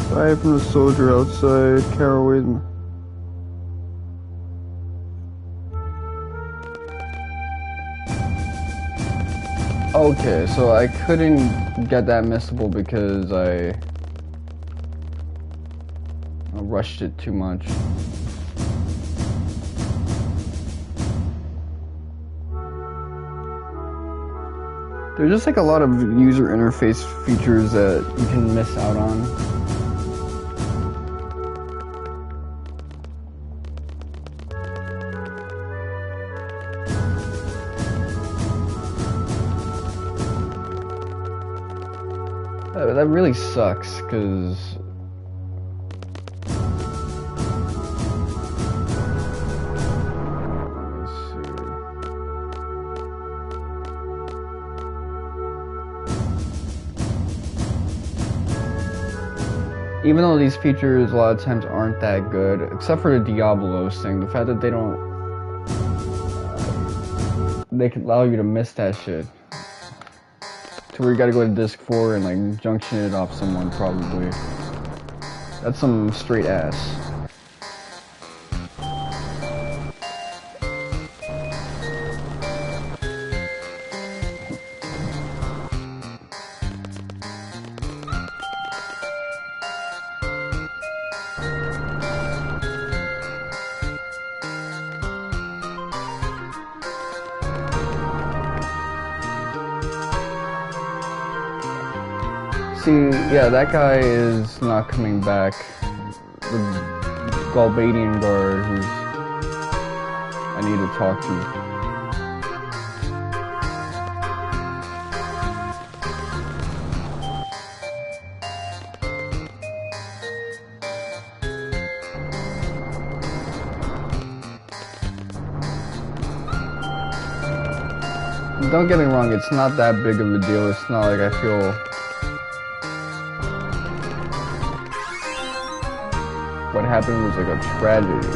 Buy from the soldier outside, Callaway. Okay, so I couldn't get that missable because I rushed it too much. There's just like a lot of user interface features that you can miss out on. That really sucks, because even though these features a lot of times aren't that good, except for the Diablos thing, the fact that they can allow you to miss that shit. To where you gotta go to disc 4 and like junction it off someone probably. That's some straight ass. See, yeah, that guy is not coming back. The Galbadian Guard, who's I need to talk to. Don't get me wrong, it's not that big of a deal. It's not like I feel what happened was like a tragedy.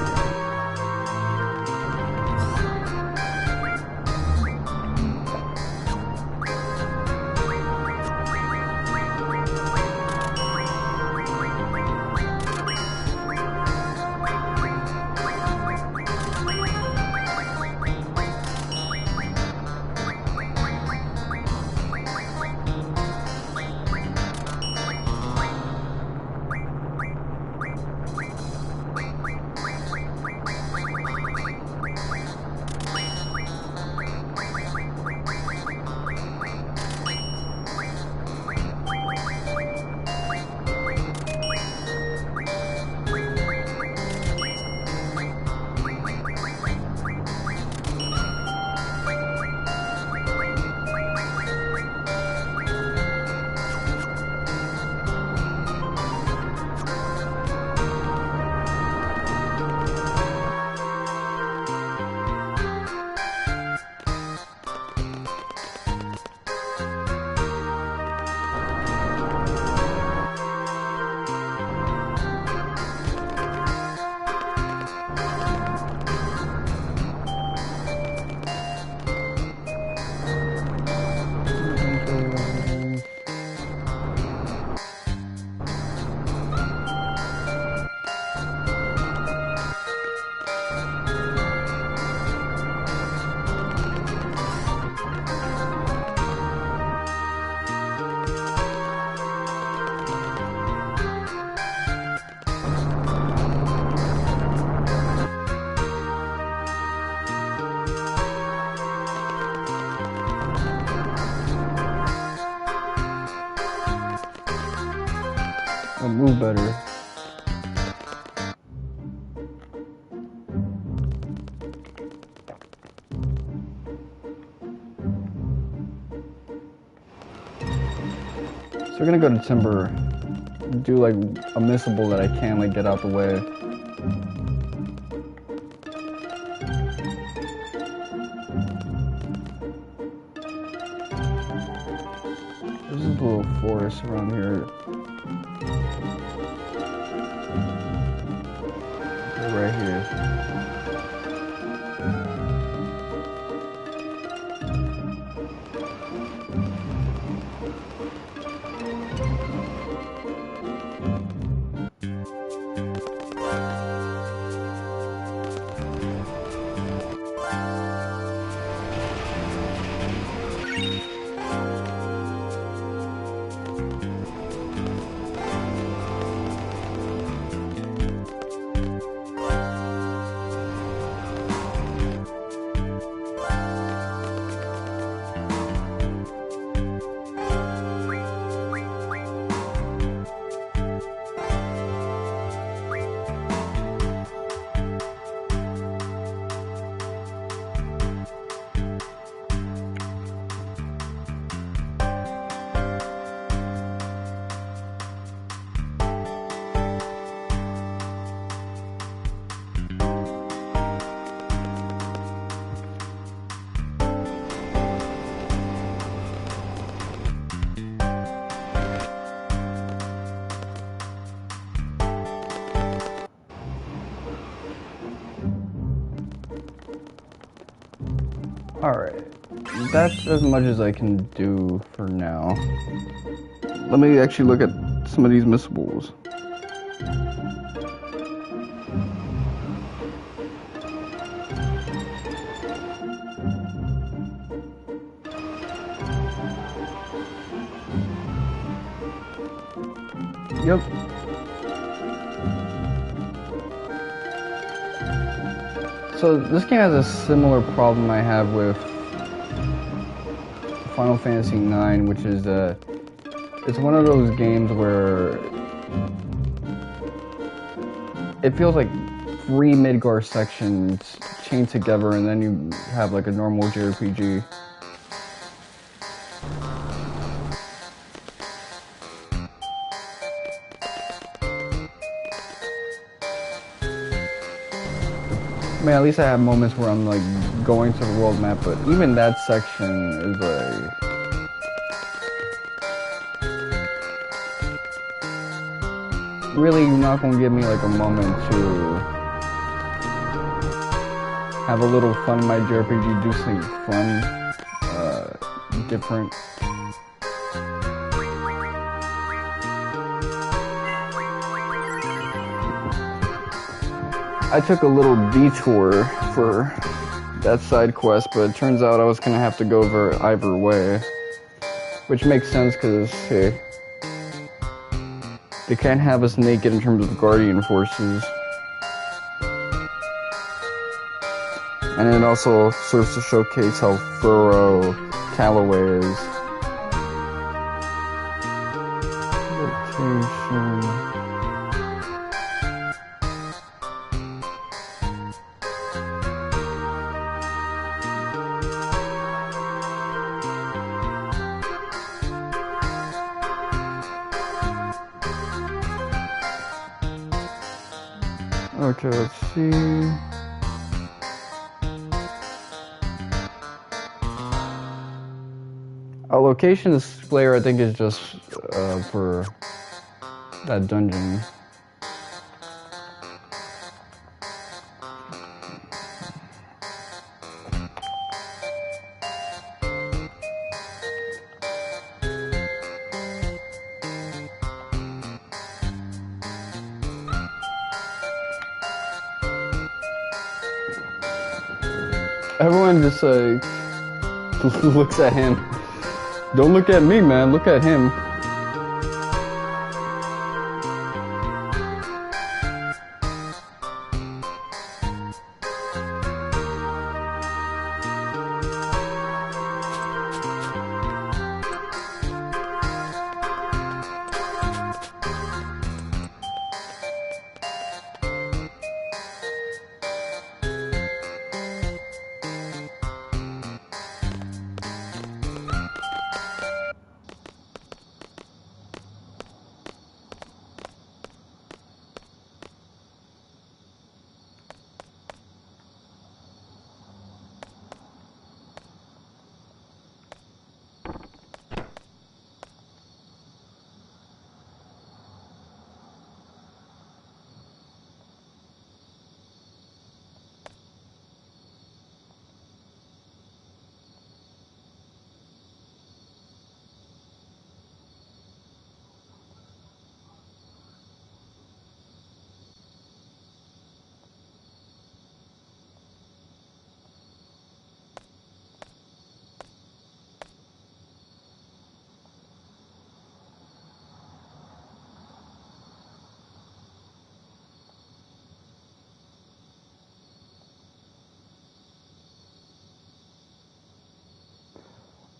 I'll move better. So we're gonna go to Timber, do like a missable that I can like get out the way. There's a little forest around here. Right here. that's as much as I can do for now. Let me actually look at some of these missables. Yep. So this game has a similar problem I have with Final Fantasy IX, which is it's one of those games where it feels like 3 Midgar sections chained together, and then you have like a normal JRPG. I mean, at least I have moments where I'm like going to the world map, but even that section is like really not gonna give me like a moment to have a little fun in my JRPG, do something fun, different. I took a little detour for that side quest, but it turns out I was gonna have to go over either way, which makes sense because, hey, they can't have us naked in terms of Guardian forces. And it also serves to showcase how thorough Callaway is. Location. Okay, let's see. Our location displayer, I think, is just for that dungeon. Everyone just like looks at him. Don't look at me, man. Look at him.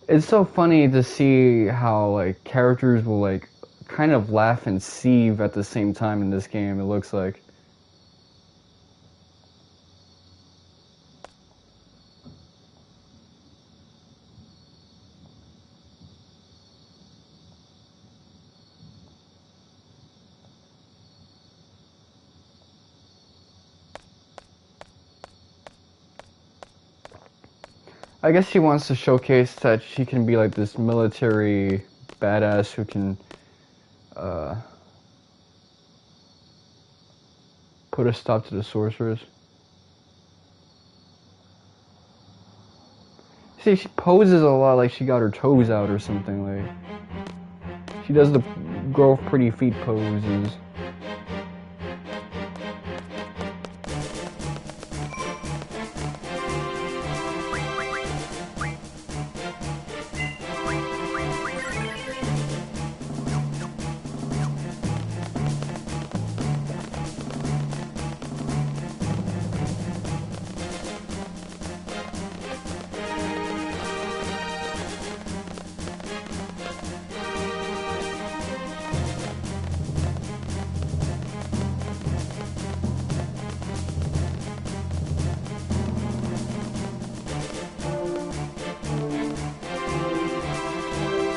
It's so funny to see how like characters will like kind of laugh and seethe at the same time in this game, it looks like. I guess she wants to showcase that she can be like this military badass who can put a stop to the Sorceress. See, she poses a lot like she got her toes out or something. Like she does the grow pretty feet poses.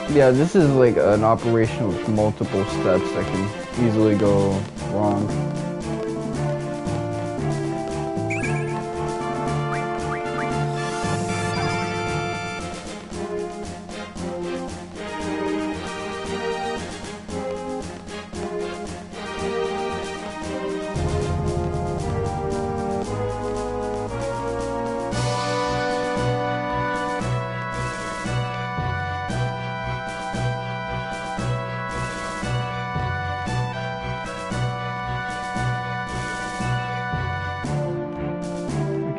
Yeah, this is like an operation with multiple steps that can easily go wrong.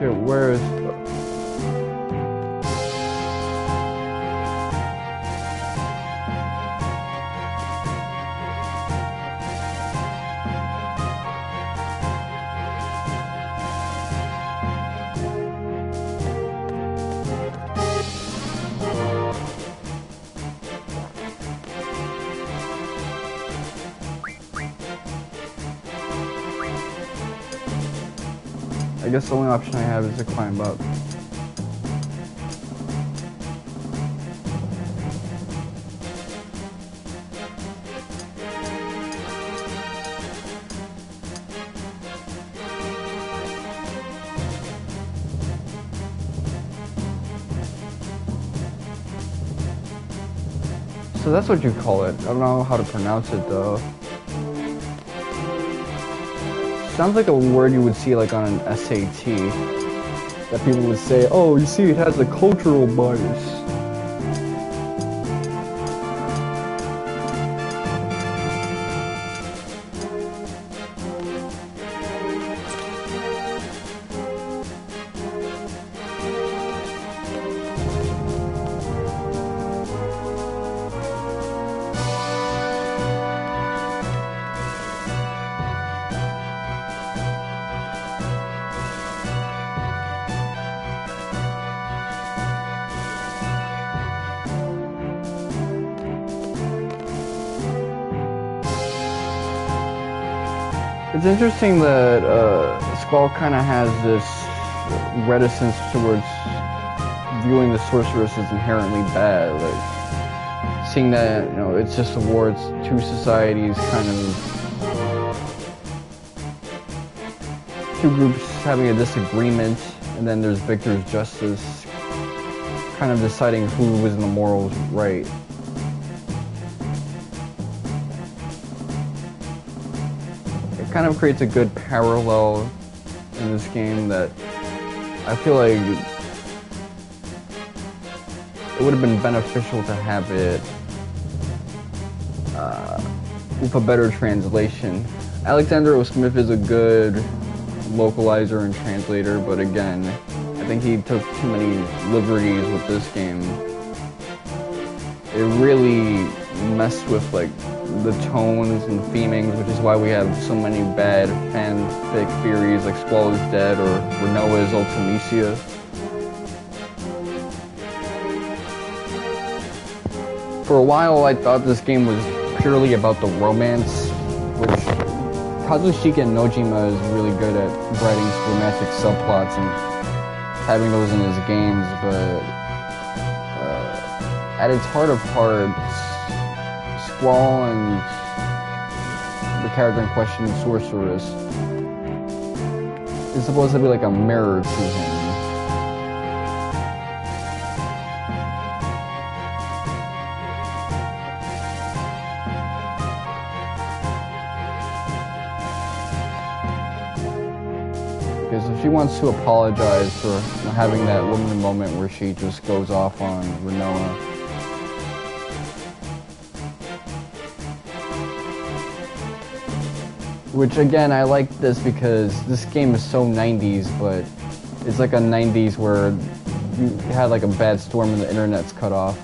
Okay, where is... I guess the only option I have is to climb up. So that's what you call it. I don't know how to pronounce it though. Sounds like a word you would see like on an SAT. That people would say, oh, you see it has a cultural bias. It's interesting that Squall kind of has this reticence towards viewing the Sorceress as inherently bad, like seeing that, you know, it's just towards two societies, kind of two groups having a disagreement, and then there's Victor's justice, kind of deciding who was in the morals right. Kind of creates a good parallel in this game that I feel like it would have been beneficial to have it with a better translation. Alexander O. Smith is a good localizer and translator, but again, I think he took too many liberties with this game. It really messed with like the tones and themings, which is why we have so many bad fanfic theories like Squall is dead or Rinoa is Ultimecia. For a while I thought this game was purely about the romance, which Kazushika Nojima is really good at writing romantic subplots and having those in his games, but at its heart of hearts, Squall and the character in question, Sorceress, is supposed to be like a mirror to him. Because if she wants to apologize for having that woman moment where she just goes off on Rinoa, which again, I like this because this game is so 90s, but it's like a 90s where you had like a bad storm and the internet's cut off.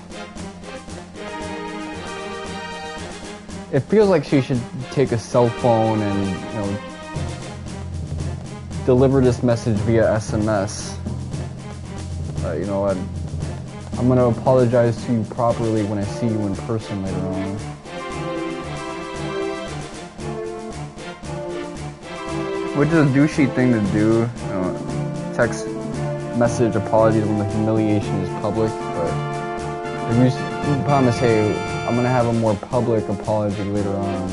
It feels like she should take a cell phone and, you know, deliver this message via SMS. You know, I'm gonna apologize to you properly when I see you in person later on. Which is a douchey thing to do, you know, text message apologies when the humiliation is public, but if you promise, hey, I'm gonna have a more public apology later on.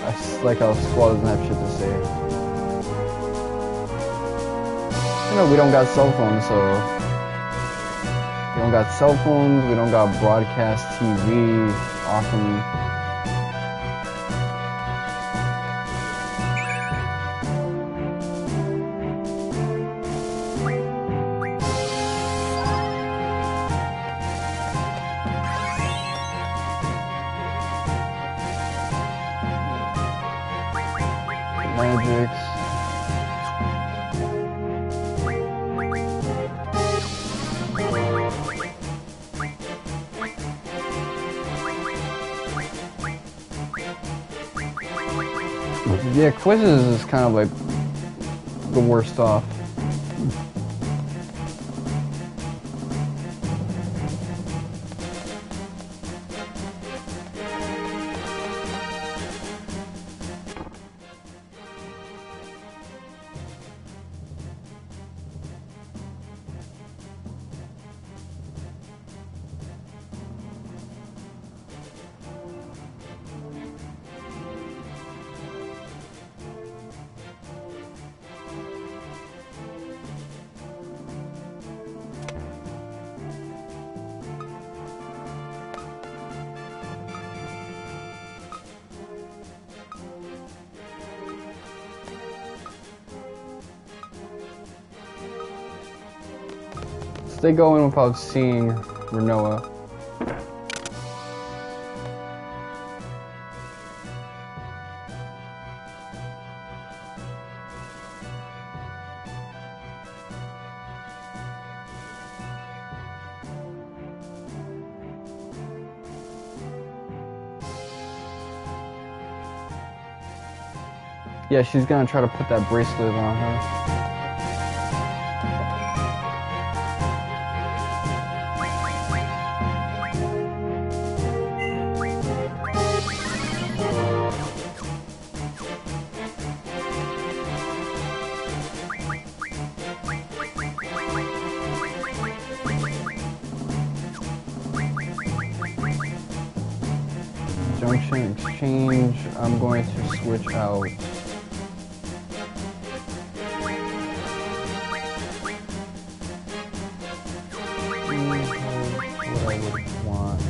I like how Squall doesn't have shit to say. You know, we don't got cell phones, so we don't got cell phones, we don't got broadcast TV often. Magics. Yeah, quizzes is kind of like the worst off. They go in without seeing Rinoa. Yeah, she's gonna try to put that bracelet on her. Junction exchange, I'm going to switch out. What I would want.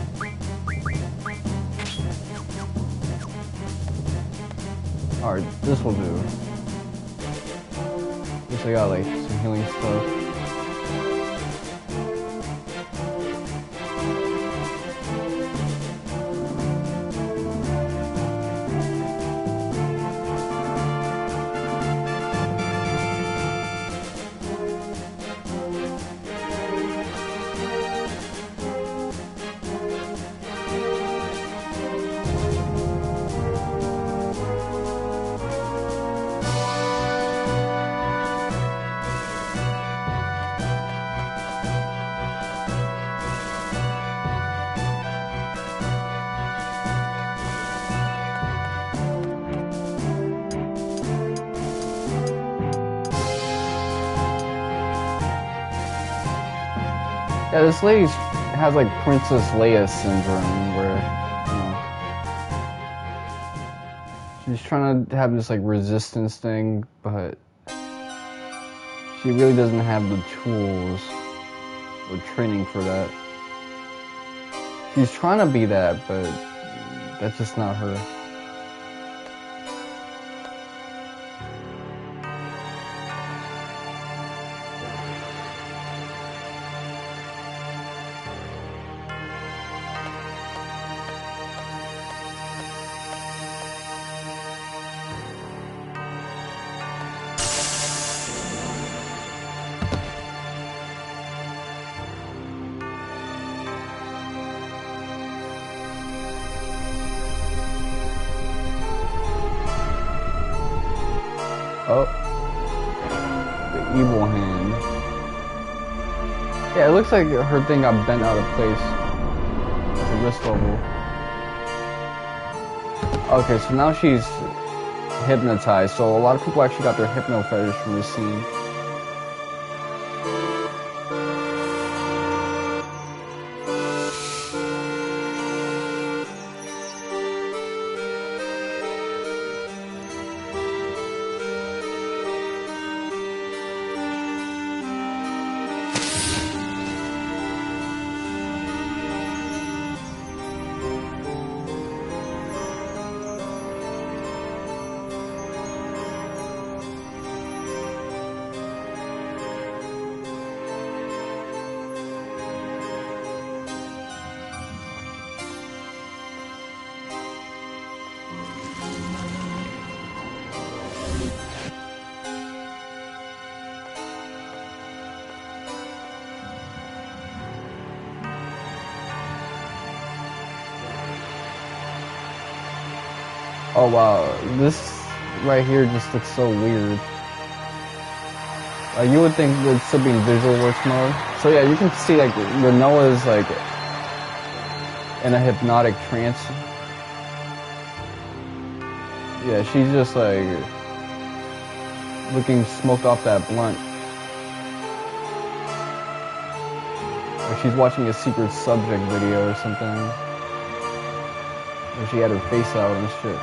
Alright, this will do. At least I got like some healing stuff. Yeah, this lady has like Princess Leia syndrome where, you know, she's trying to have this like resistance thing, but she really doesn't have the tools or training for that. She's trying to be that, but that's just not her. Yeah, it looks like her thing got bent out of place at the wrist level. Okay, so now she's hypnotized. So a lot of people actually got their hypno fetish from this scene. Oh wow, this right here just looks so weird. You would think it'd still be in visual works mode. So yeah, you can see like Rinoa is like in a hypnotic trance. Yeah, she's just like looking smoked off that blunt. Like she's watching a secret subject video or something. Where she had her face out and shit.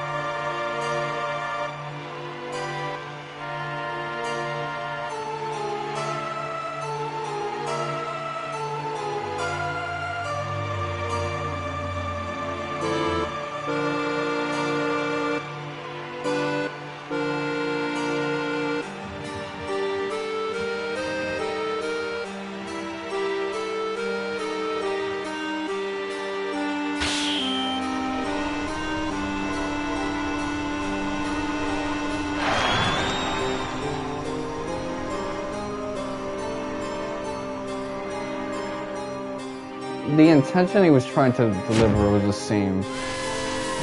The intention he was trying to deliver was the same.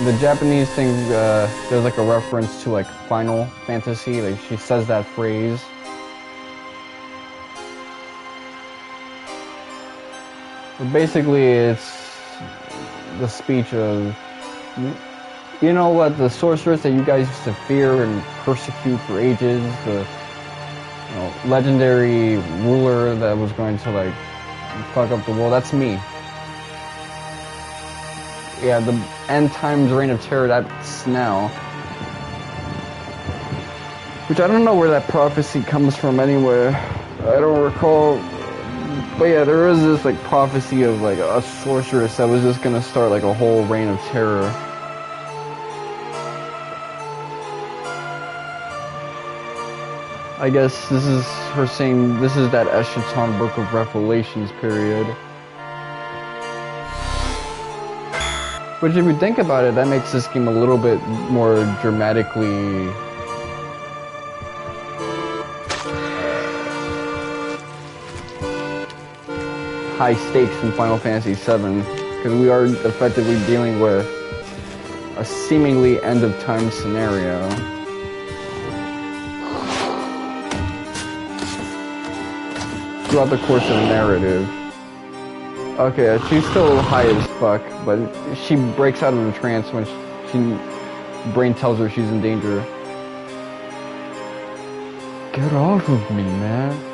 The Japanese thing, there's like a reference to like Final Fantasy, like she says that phrase. But basically it's the speech of, you know what, the sorceress that you guys used to fear and persecute for ages, the legendary ruler that was going to like fuck up the world, that's me. Yeah, the end times reign of terror, that's now. Which I don't know where that prophecy comes from anyway. I don't recall. But yeah, there is this like prophecy of like a sorceress that was just gonna start like a whole reign of terror. I guess this is her saying this is that Eschaton Book of Revelations period. Which, if you think about it, that makes this game a little bit more dramatically high stakes in Final Fantasy VII, because we are effectively dealing with a seemingly end of time scenario. Throughout the course of the narrative. Okay, she's still high as fuck, but she breaks out of the trance when brain tells her she's in danger. Get off of me, man.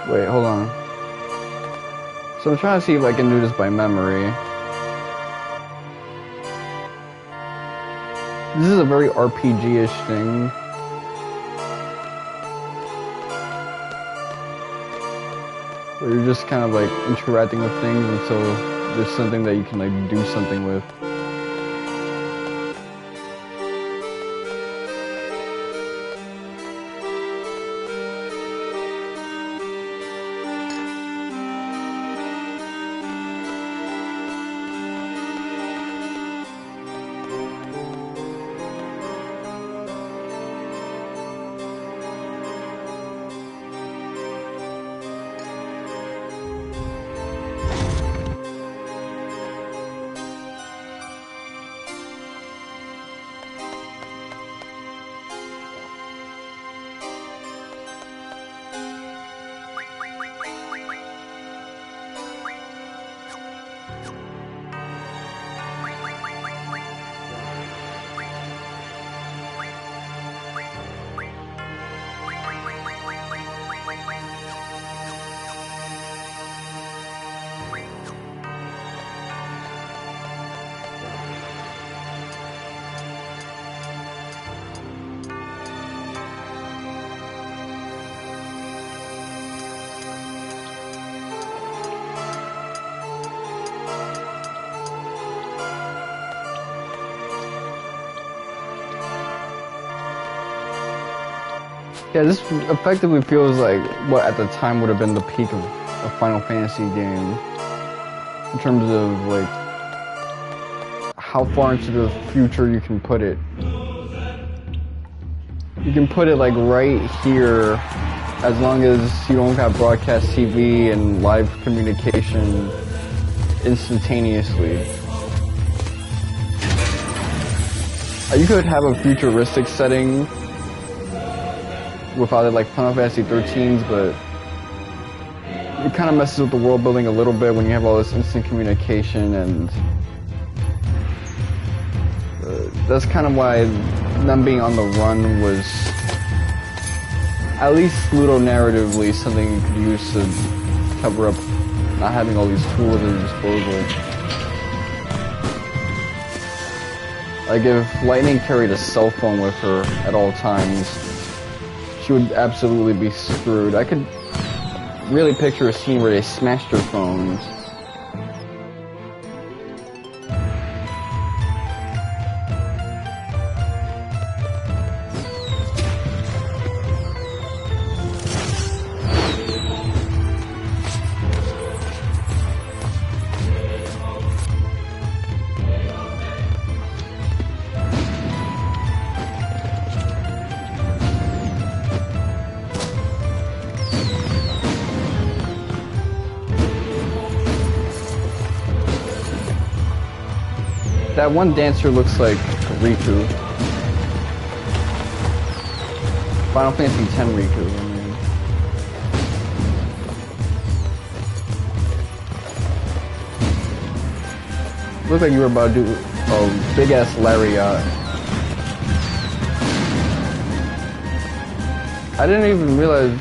Wait, hold on. So I'm trying to see if I can do this by memory. This is a very RPG-ish thing. where you're just kind of like interacting with things until there's something that you can like do something with. Yeah, this effectively feels like what at the time would have been the peak of a Final Fantasy game in terms of like how far into the future you can put it. You can put it like right here as long as you don't have broadcast TV and live communication instantaneously. You could have a futuristic setting with either like Final Fantasy 13s, but it kind of messes with the world building a little bit when you have all this instant communication, and that's kind of why them being on the run was, at least ludonarratively, something you could use to cover up not having all these tools at your disposal. Like if Lightning carried a cell phone with her at all times, she would absolutely be screwed. I could really picture a scene where they smashed her phones. That one dancer looks like Riku. Final Fantasy X Riku, I mean. Looked like you were about to do a big ass lariat. I didn't even realize.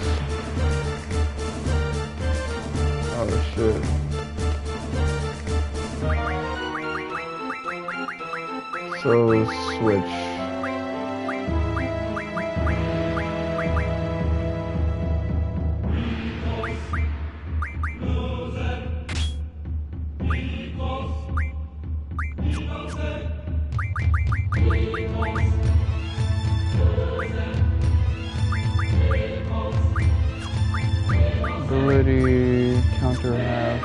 Oh shit. So switch. Ability, counter half.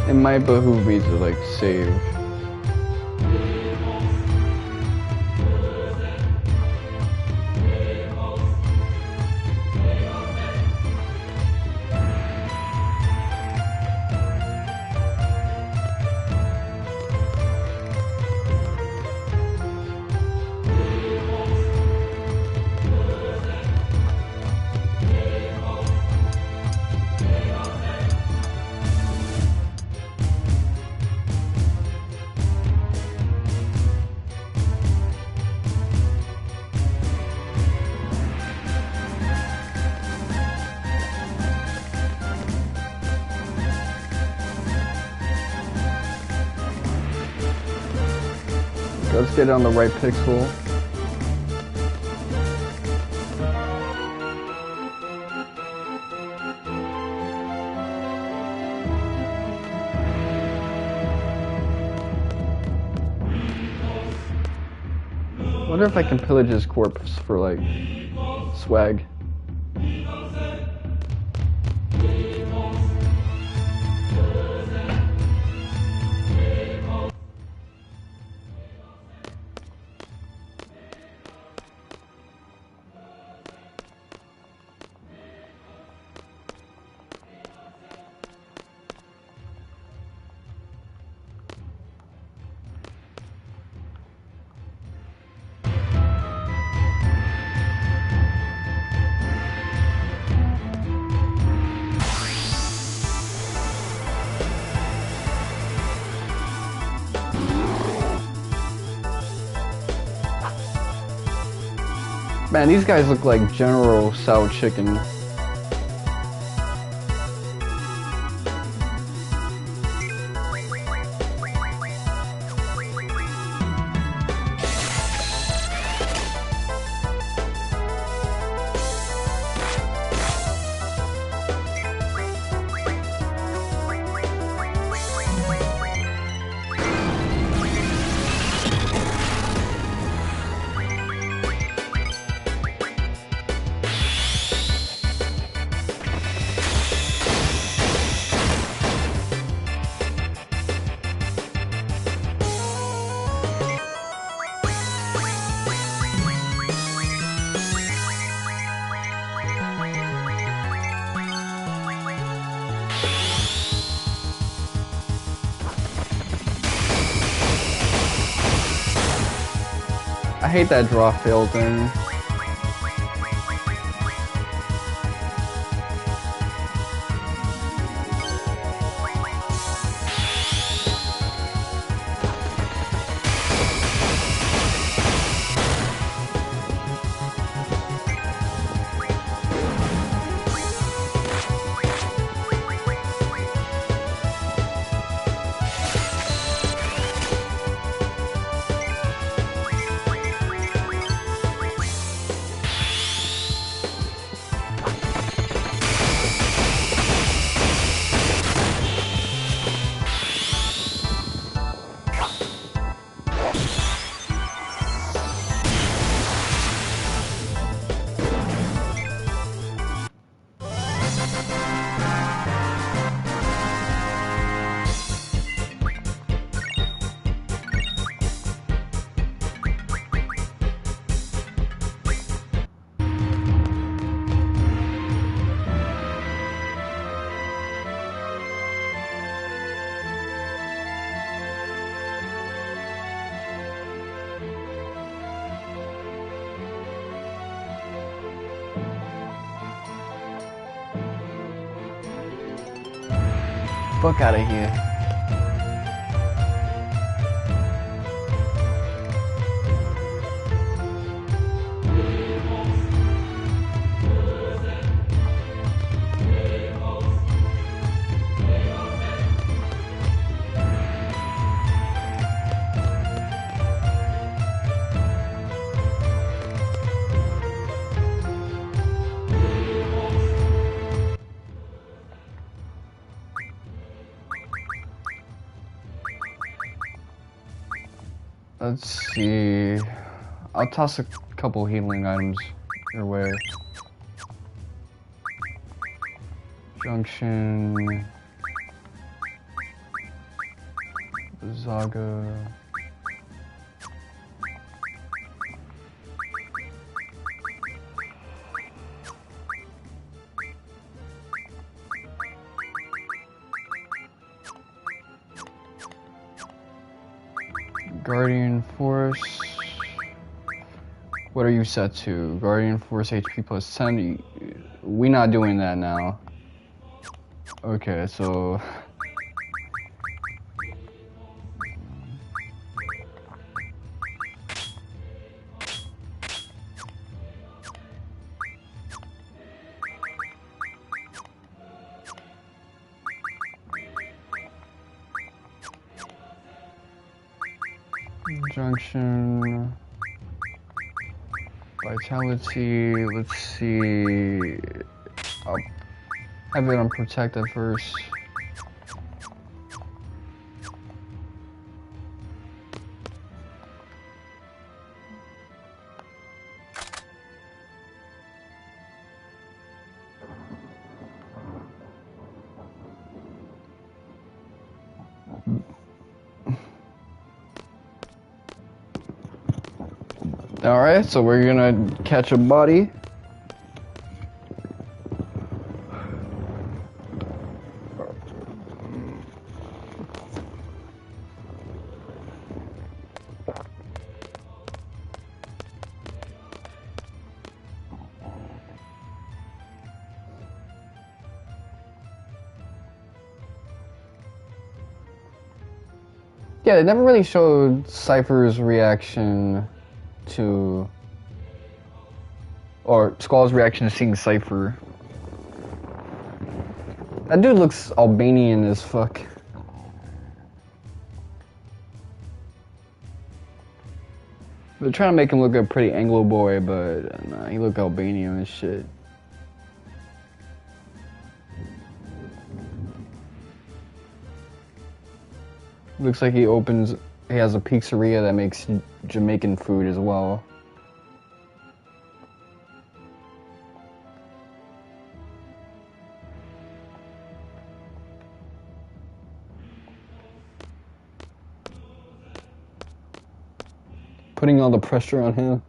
It might behoove me to like save. Let's get it on the right pixel. I wonder if I can pillage his corpse for like swag. Man, these guys look like General Sow Chicken. I hate that draw fail thing. Fuck out of here. Let's see. I'll toss a couple healing items your way. Junction. Zaga. Guardian Force. What are you set to? Guardian Force HP plus 10. We not doing that now. Okay, so Junction. Vitality. Let's see. I'll have it on protect at first. Alright, so we're gonna catch a body. Yeah, they never really showed Seifer's reaction to, or Squall's reaction to seeing Seifer. That dude looks Albanian as fuck. They're trying to make him look a pretty Anglo boy, but nah, he look Albanian as shit. Looks like he has a pizzeria that makes Jamaican food as well. Putting all the pressure on him.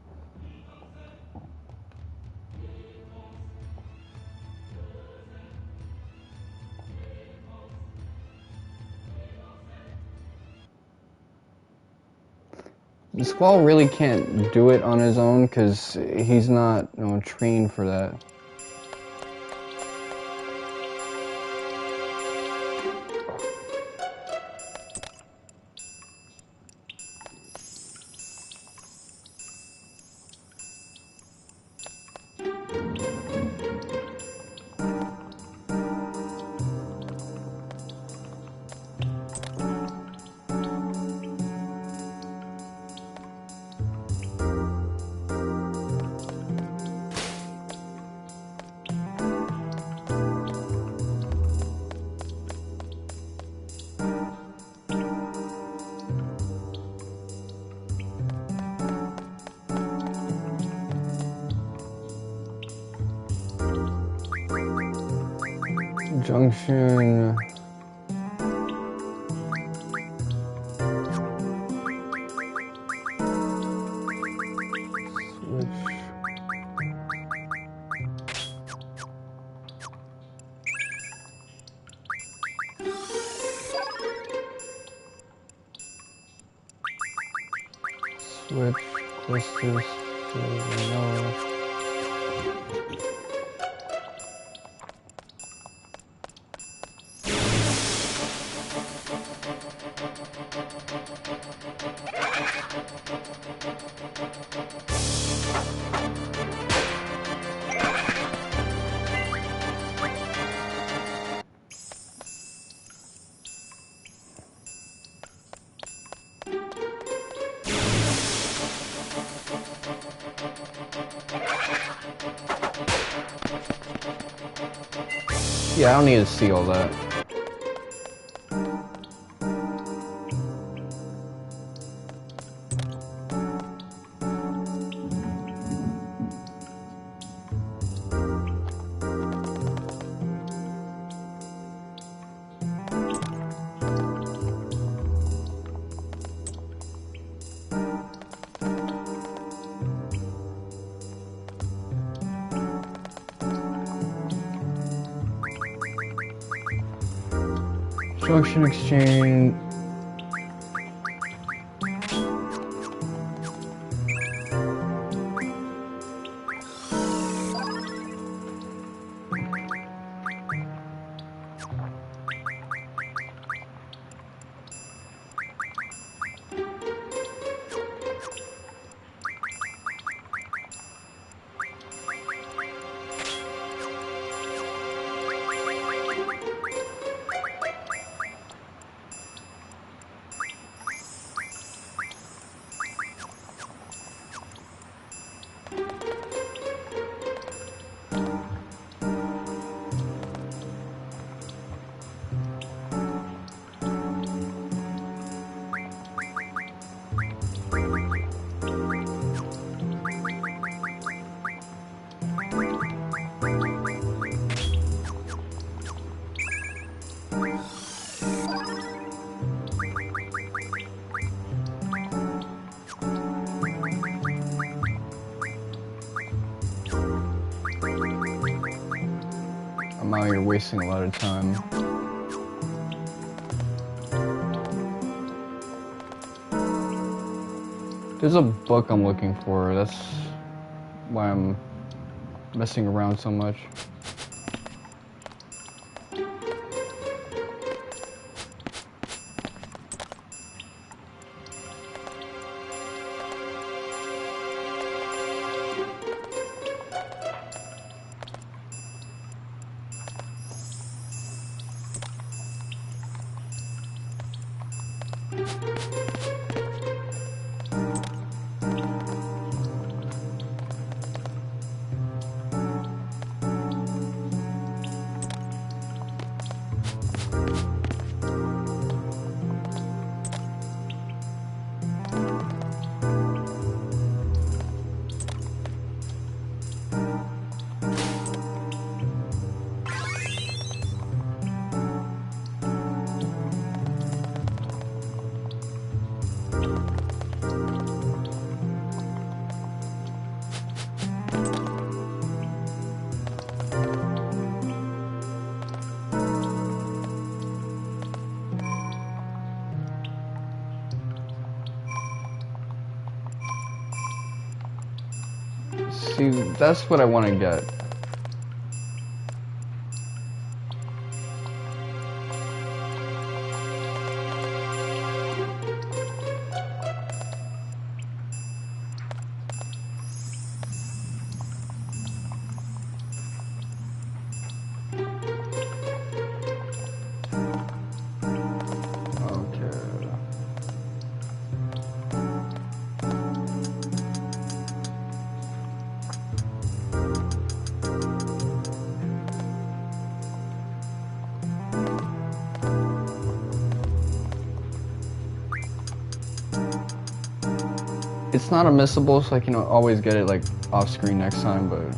Squall really can't do it on his own because he's not, trained for that. Junction. Switch clusters to Rinoa. Yeah, I don't need to see all that. Junction exchange. I'm out here wasting a lot of time. There's a book I'm looking for. That's why I'm messing around so much. See, that's what I want to get. It's not unmissable, so I can always get it like off screen next time, but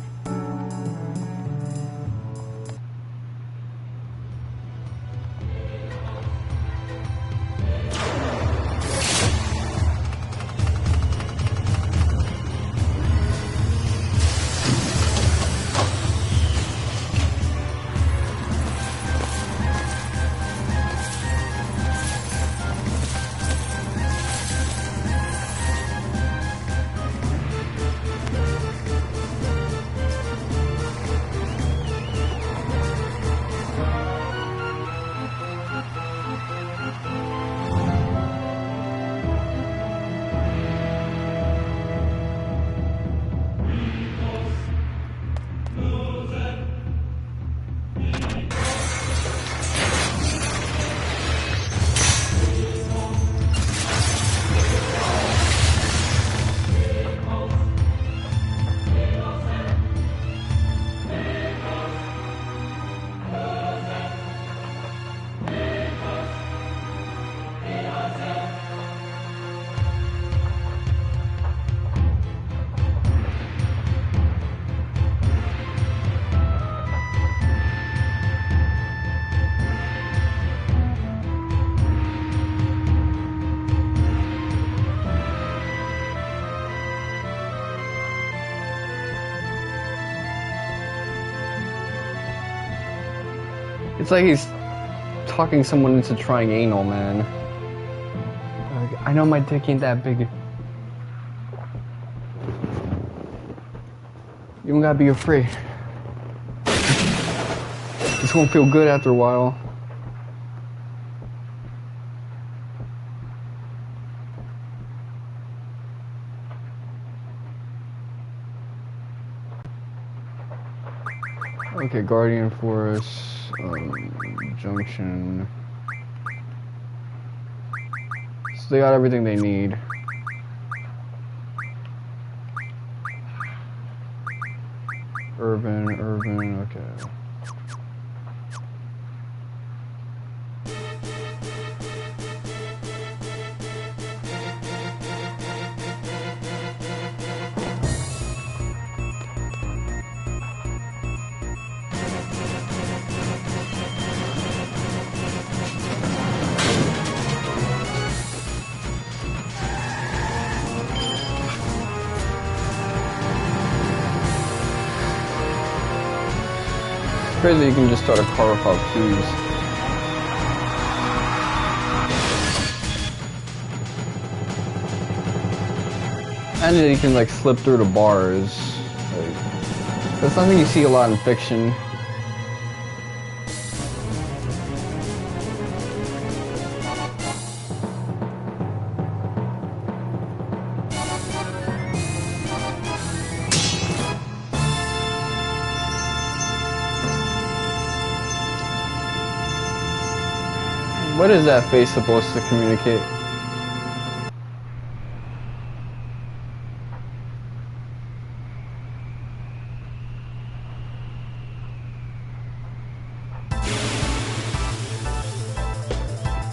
it's like he's talking someone into trying anal, man. Like, I know my dick ain't that big. You don't gotta be afraid. This won't feel good after a while. Okay, Guardian Forest, Junction. So they got everything they need. Irvine, okay. crazy you can just start to carve out keys. And then you can like slip through the bars. Like, that's something you see a lot in fiction. What is that face supposed to communicate?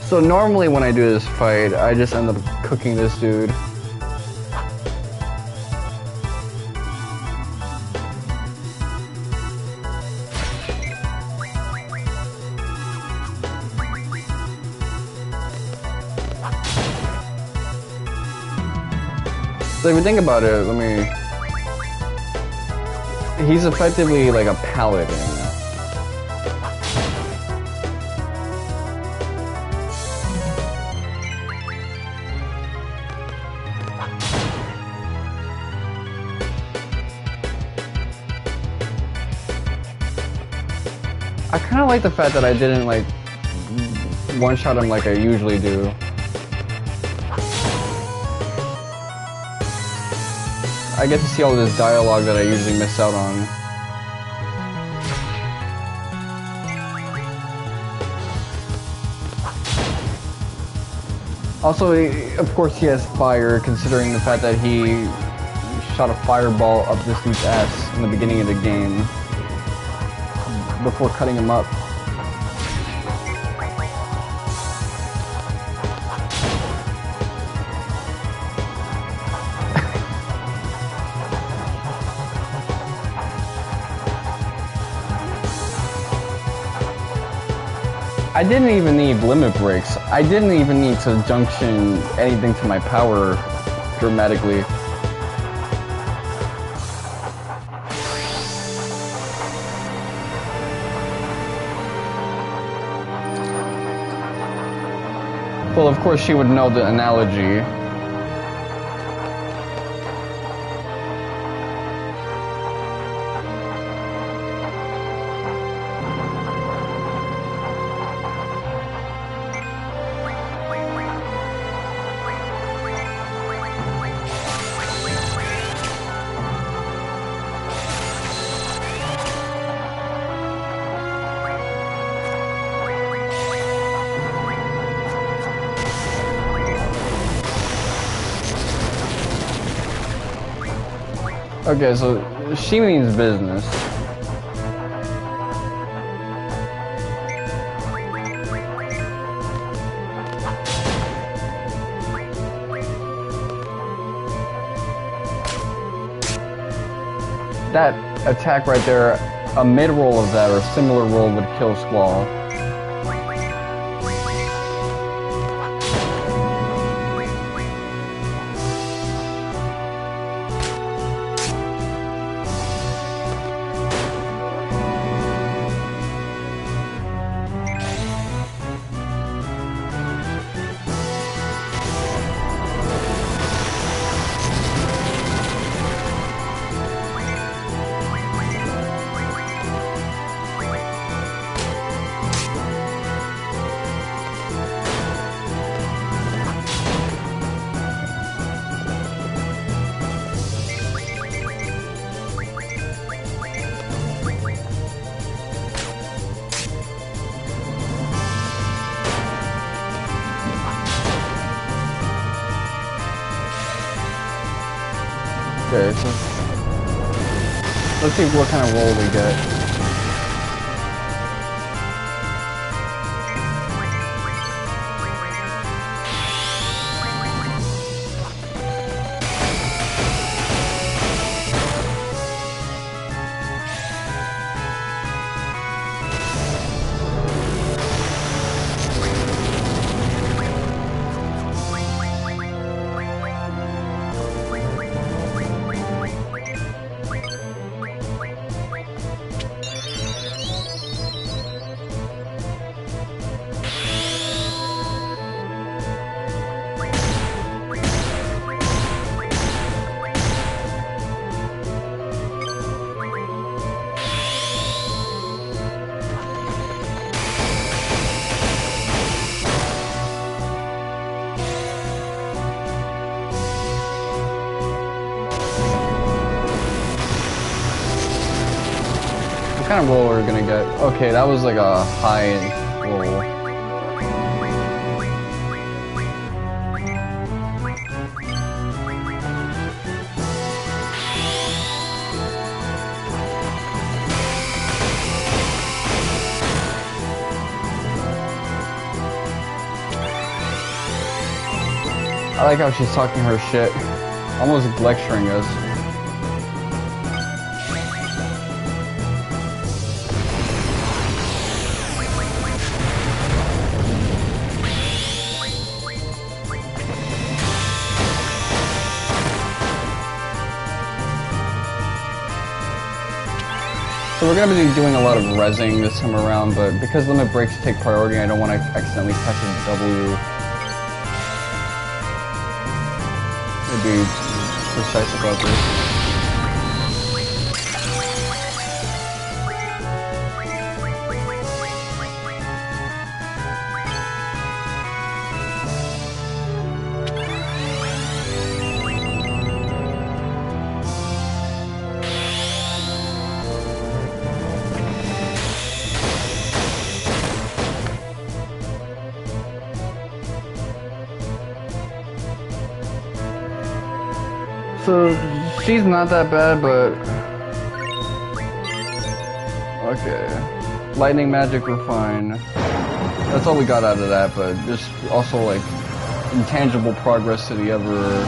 So normally when I do this fight, I just end up cooking this dude. So if you think about it, he's effectively like a paladin. I kind of like the fact that I didn't like one-shot him like I usually do. I get to see all this dialogue that I usually miss out on. Also, of course he has fire, considering the fact that he shot a fireball up this dude's ass in the beginning of the game before cutting him up. I didn't even need limit breaks. I didn't even need to junction anything to my power dramatically. Well, of course she would know the analogy. Okay, so she means business. That attack right there, a mid-roll of that or a similar roll would kill Squall. Okay, so let's see what kind of roll we get. kind of roll are we gonna get? Okay, that was like a high roll. I like how she's talking her shit, almost lecturing us. So we're going to be doing a lot of rezzing this time around, but because limit breaks take priority, I don't want to accidentally press a W. Be precise about this. So, she's not that bad, but... Okay. Lightning magic, we're fine. That's all we got out of that, but just also, like, intangible progress to the other...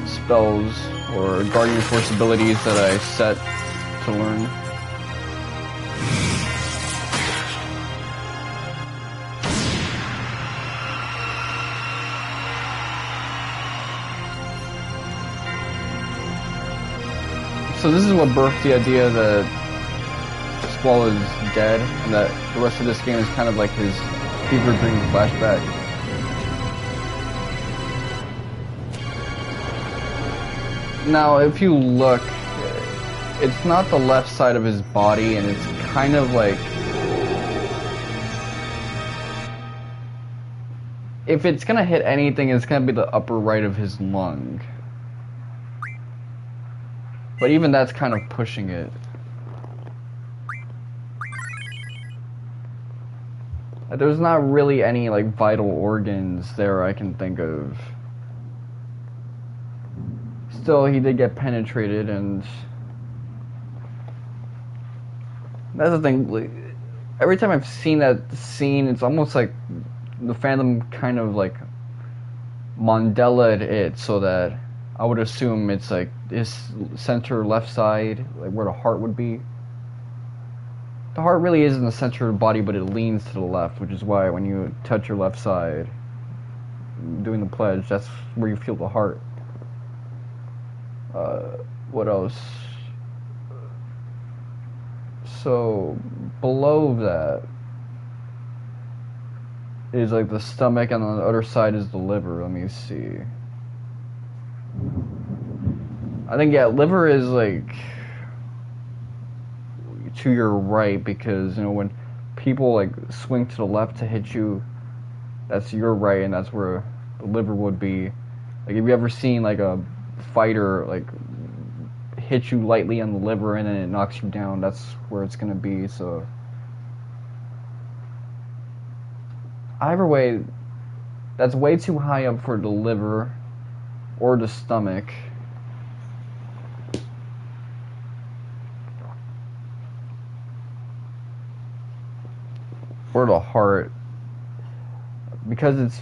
spells, or Guardian Force abilities that I set to learn. So this is what birthed the idea that Squall is dead, and that the rest of this game is kind of like his fever dream flashback. Now, if you look, it's not the left side of his body, and it's kind of like... If it's gonna hit anything, it's gonna be the upper right of his lung. But even that's kind of pushing it. There's not really any, like, vital organs there I can think of. Still, he did get penetrated, and... That's the thing, like, every time I've seen that scene, it's almost like the Phantom kind of, like, Mandela'd it so that I would assume it's like his center left side, like where the heart would be. The heart really is in the center of the body, but it leans to the left, which is why when you touch your left side, doing the pledge, that's where you feel the heart. What else? So, below that is like the stomach, and on the other side is the liver. Let me see. I think, yeah, liver is like to your right, because, you know, when people like swing to the left to hit you, that's your right, and that's where the liver would be. Like, have you ever seen like a fighter like hit you lightly on the liver and then it knocks you down? That's where it's gonna be. So either way, that's way too high up for the liver or the stomach. Or the heart. Because it's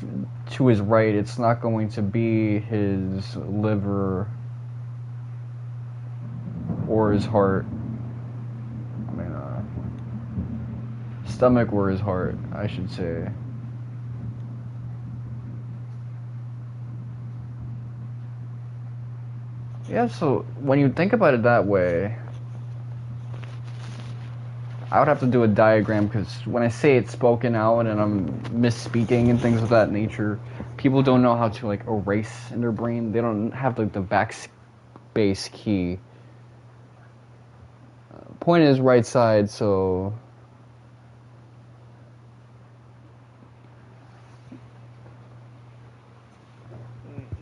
to his right, it's not going to be his liver or his heart. I mean, stomach or his heart, I should say. Yeah, so when you think about it that way, I would have to do a diagram, because when I say it's spoken out and I'm misspeaking and things of that nature, people don't know how to like erase in their brain. They don't have like the backspace key. Point is right side, so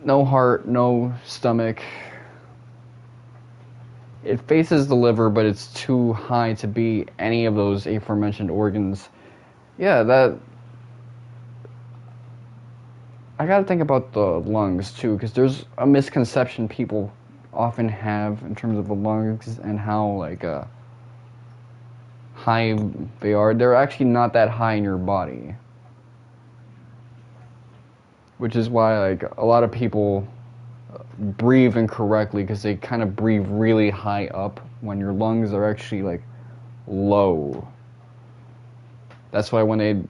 no heart, no stomach. it faces the liver, but it's too high to be any of those aforementioned organs. Yeah, that... I gotta think about the lungs, too, because there's a misconception people often have in terms of the lungs and how, like, high they are. They're actually not that high in your body. Which is why, like, a lot of people breathe incorrectly, because they kind of breathe really high up when your lungs are actually, like, low. That's why when they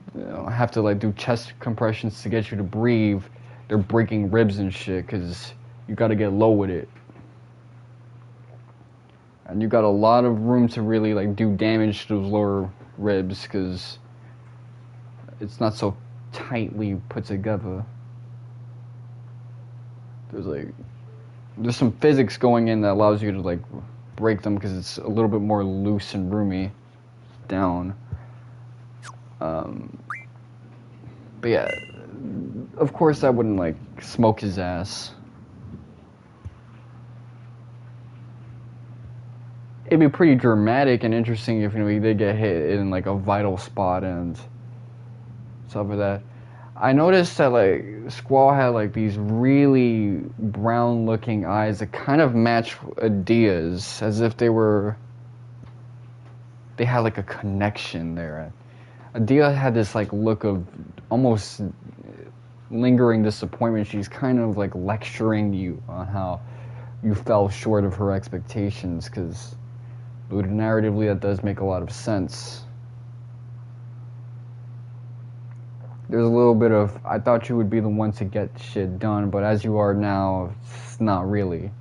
have to, like, do chest compressions to get you to breathe, they're breaking ribs and shit, because you gotta get low with it. And you got a lot of room to really, like, do damage to those lower ribs, because it's not so tightly put together. There's some physics going in that allows you to, like, break them, because it's a little bit more loose and roomy down. But yeah, of course I wouldn't, like, smoke his ass. It'd be pretty dramatic and interesting if, you know, he did get hit in, like, a vital spot and stuff like that. I noticed that, like, Squall had, like, these really brown-looking eyes that kind of match Adia's, as if they had, like, a connection there. Adia had this, like, look of almost lingering disappointment. She's kind of, like, lecturing you on how you fell short of her expectations, because narratively that does make a lot of sense. There's a little bit of, I thought you would be the one to get shit done, but as you are now, it's not really.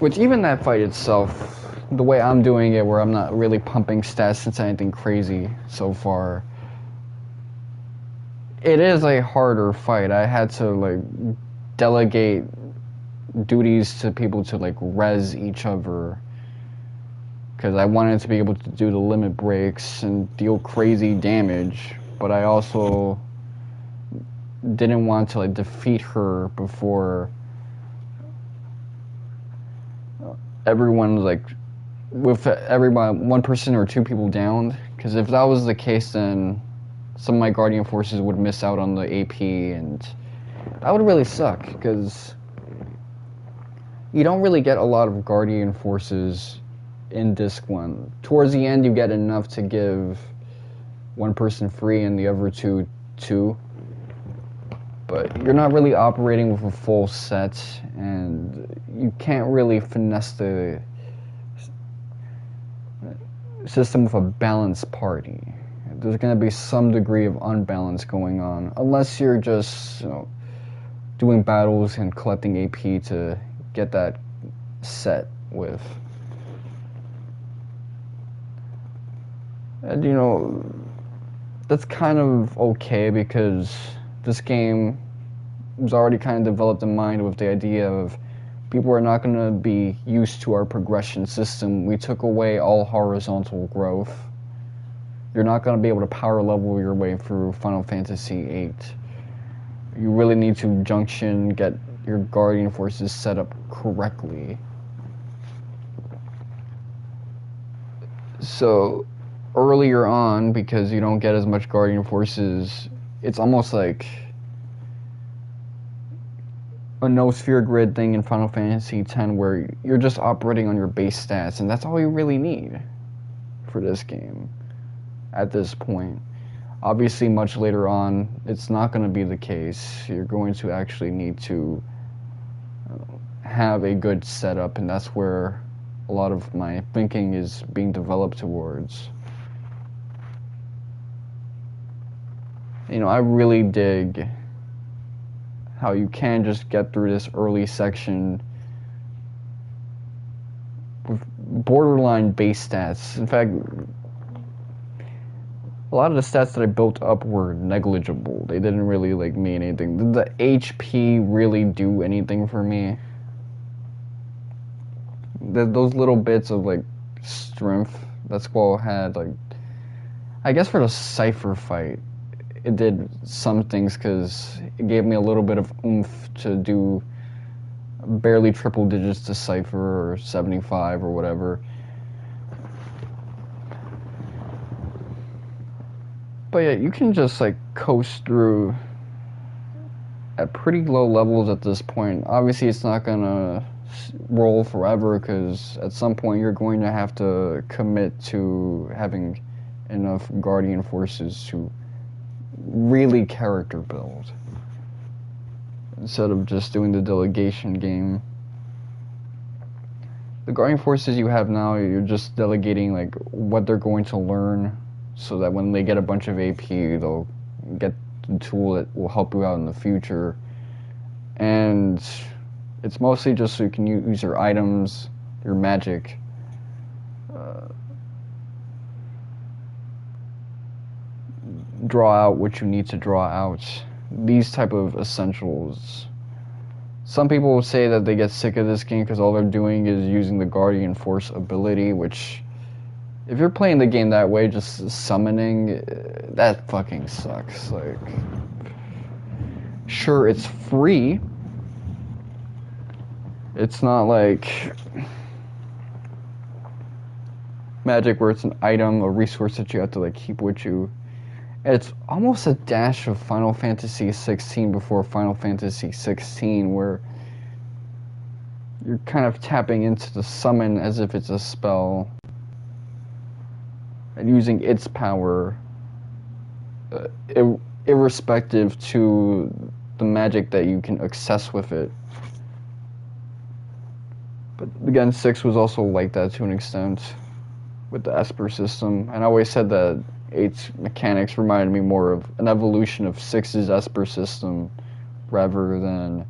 Which, even that fight itself, the way I'm doing it, where I'm not really pumping stats into anything crazy so far, it is a harder fight. I had to, like, delegate duties to people to, like, res each other, because I wanted to be able to do the limit breaks and deal crazy damage, but I also didn't want to, like, defeat her before everyone's, like, with everyone, one person or two people downed, because if that was the case, then some of my Guardian forces would miss out on the AP, and that would really suck, because you don't really get a lot of Guardian forces in Disc 1. Towards the end, you get enough to give one person free and the other two. But you're not really operating with a full set, and you can't really finesse the system with a balanced party. There's going to be some degree of unbalance going on, unless you're just, you know, doing battles and collecting AP to get that set with. And, you know, that's kind of okay, because this game was already kind of developed in mind with the idea of people are not going to be used to our progression system. We took away all horizontal growth. You're not going to be able to power level your way through Final Fantasy VIII. You really need to junction, get your Guardian forces set up correctly. So earlier on, because you don't get as much Guardian forces, it's almost like a no-sphere grid thing in Final Fantasy X, where you're just operating on your base stats, and that's all you really need for this game at this point. Obviously, much later on, it's not going to be the case. You're going to actually need to have a good setup, and that's where a lot of my thinking is being developed towards. You know, I really dig how you can just get through this early section with borderline base stats. In fact, a lot of the stats that I built up were negligible. They didn't really, like, mean anything. Did the HP really do anything for me? Those little bits of, like, strength that Squall had, like, I guess for the Seifer fight, it did some things, because it gave me a little bit of oomph to do barely triple digits to Seifer or 75 or whatever. But yeah, you can just like coast through at pretty low levels at this point. Obviously, it's not gonna roll forever because at some point you're going to have to commit to having enough Guardian forces to really character build instead of just doing the delegation game. The Guardian forces you have now, you're just delegating like what they're going to learn so that when they get a bunch of AP, they'll get the tool that will help you out in the future. And it's mostly just so you can use your items, your magic, draw out what you need to draw out. These type of essentials. Some people will say that they get sick of this game because all they're doing is using the Guardian Force ability, which, if you're playing the game that way, just summoning, that fucking sucks. Like, sure, it's free. It's not like Magic where it's an item, a resource that you have to like keep with you. It's almost a dash of Final Fantasy 16 before Final Fantasy 16, where you're kind of tapping into the summon as if it's a spell and using its power, irrespective to the magic that you can access with it. But again, 6 was also like that to an extent with the Esper system, and I always said that 8's mechanics reminded me more of an evolution of 6's Esper system rather than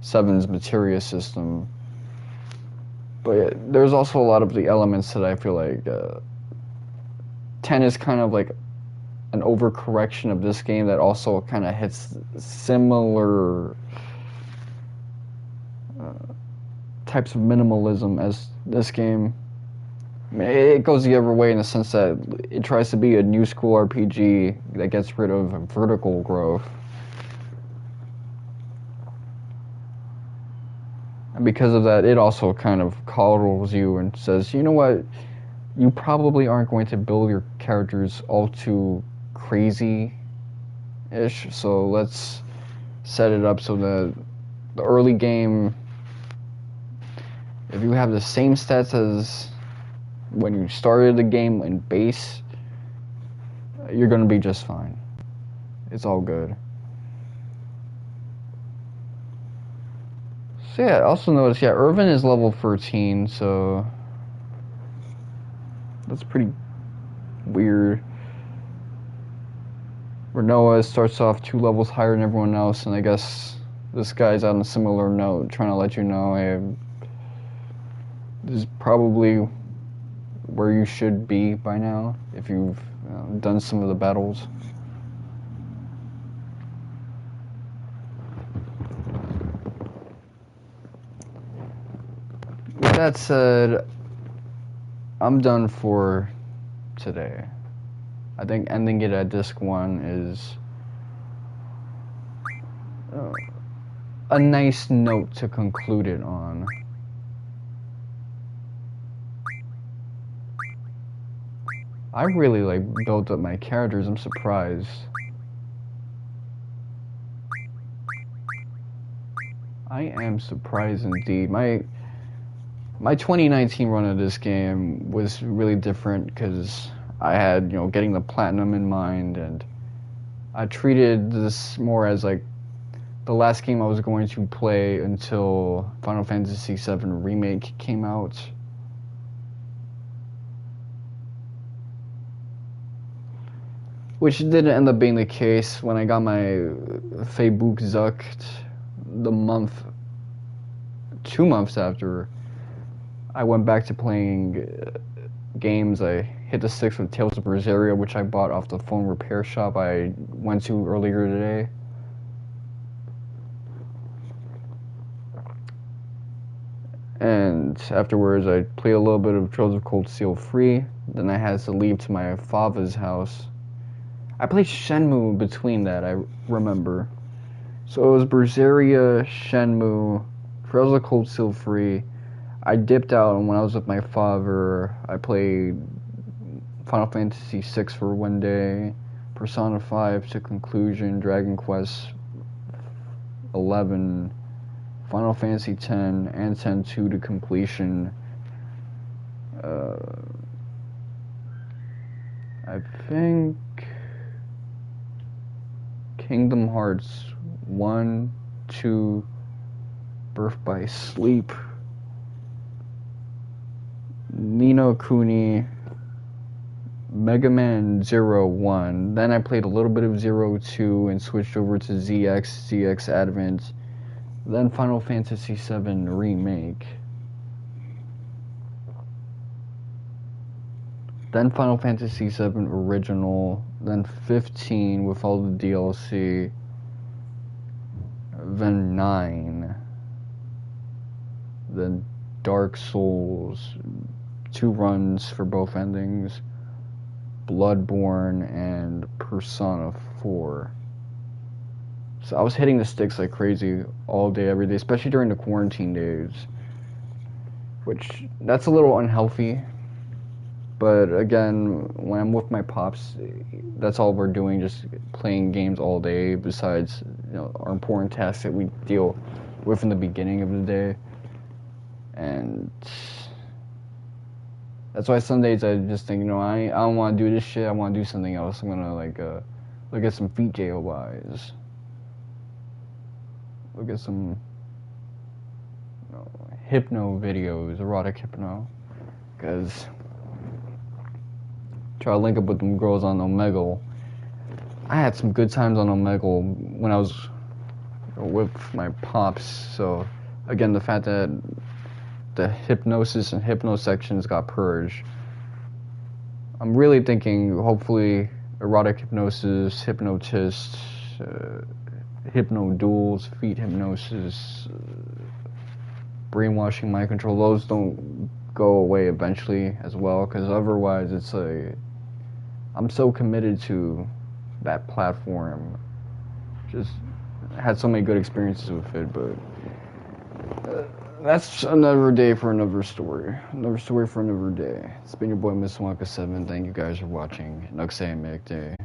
7's materia system. But yeah, there's also a lot of the elements that I feel like 10 is kind of like an overcorrection of this game that also kind of hits similar types of minimalism as this game. It goes the other way in the sense that it tries to be a new school RPG that gets rid of vertical growth. And because of that, it also kind of coddles you and says, you know what, you probably aren't going to build your characters all too crazy-ish, so let's set it up so that the early game, if you have the same stats as when you started the game in base, you're gonna be just fine. It's all good. So yeah, I also noticed, yeah, Irvine is level 13, so that's pretty weird. Rinoa starts off 2 levels higher than everyone else, and I guess this guy's on a similar note, trying to let you know, hey, this is probably where you should be by now if you've done some of the battles. With that said, I'm done for today. I think ending it at disc 1 is a nice note to conclude it on. I really like built up my characters. I'm surprised. I am surprised indeed. My 2019 run of this game was really different because I had, getting the platinum in mind, and I treated this more as like the last game I was going to play until Final Fantasy VII Remake came out. Which didn't end up being the case when I got my Facebook Zucked 2 months after I went back to playing games. I hit the 6 with Tales of Berseria, which I bought off the phone repair shop I went to earlier today. And afterwards I played a little bit of Trails of Cold Steel free. Then I had to leave to my father's house. I played Shenmue between that, I remember. So it was Berseria, Shenmue, Frozen Cold Still Free. I dipped out, and when I was with my father, I played Final Fantasy VI for one day, Persona 5 to conclusion, Dragon Quest 11, Final Fantasy 10, and 10-2 to completion. I think Kingdom Hearts 1, 2, Birth by Sleep, Ni no Kuni, Mega Man 0-1. Then I played a little bit of 0-2 and switched over to ZX Advent. Then Final Fantasy VII Remake. Then Final Fantasy VII Original. Then 15 with all the DLC. Then 9. Then Dark Souls. 2 runs for both endings. Bloodborne and Persona 4. So I was hitting the sticks like crazy all day, every day, especially during the quarantine days. Which, that's a little unhealthy. But again, when I'm with my pops, that's all we're doing, just playing games all day, besides, our important tasks that we deal with in the beginning of the day. And that's why some days I just think, I don't want to do this shit, I want to do something else. I'm gonna, look at some feet JOIs. Look at some, hypno videos, erotic hypno. Because try to link up with them girls on Omegle. I had some good times on Omegle when I was with my pops. So again, the fact that the hypnosis and hypno sections got purged, I'm really thinking hopefully erotic hypnosis, hypnotist, hypno duels, feet hypnosis, brainwashing, mind control, those don't go away eventually as well, because otherwise it's I'm so committed to that platform. Just had so many good experiences with it, but that's another day for another story. Another story for another day. It's been your boy, Miss Wonka 7. Thank you guys for watching. Noxamic Day.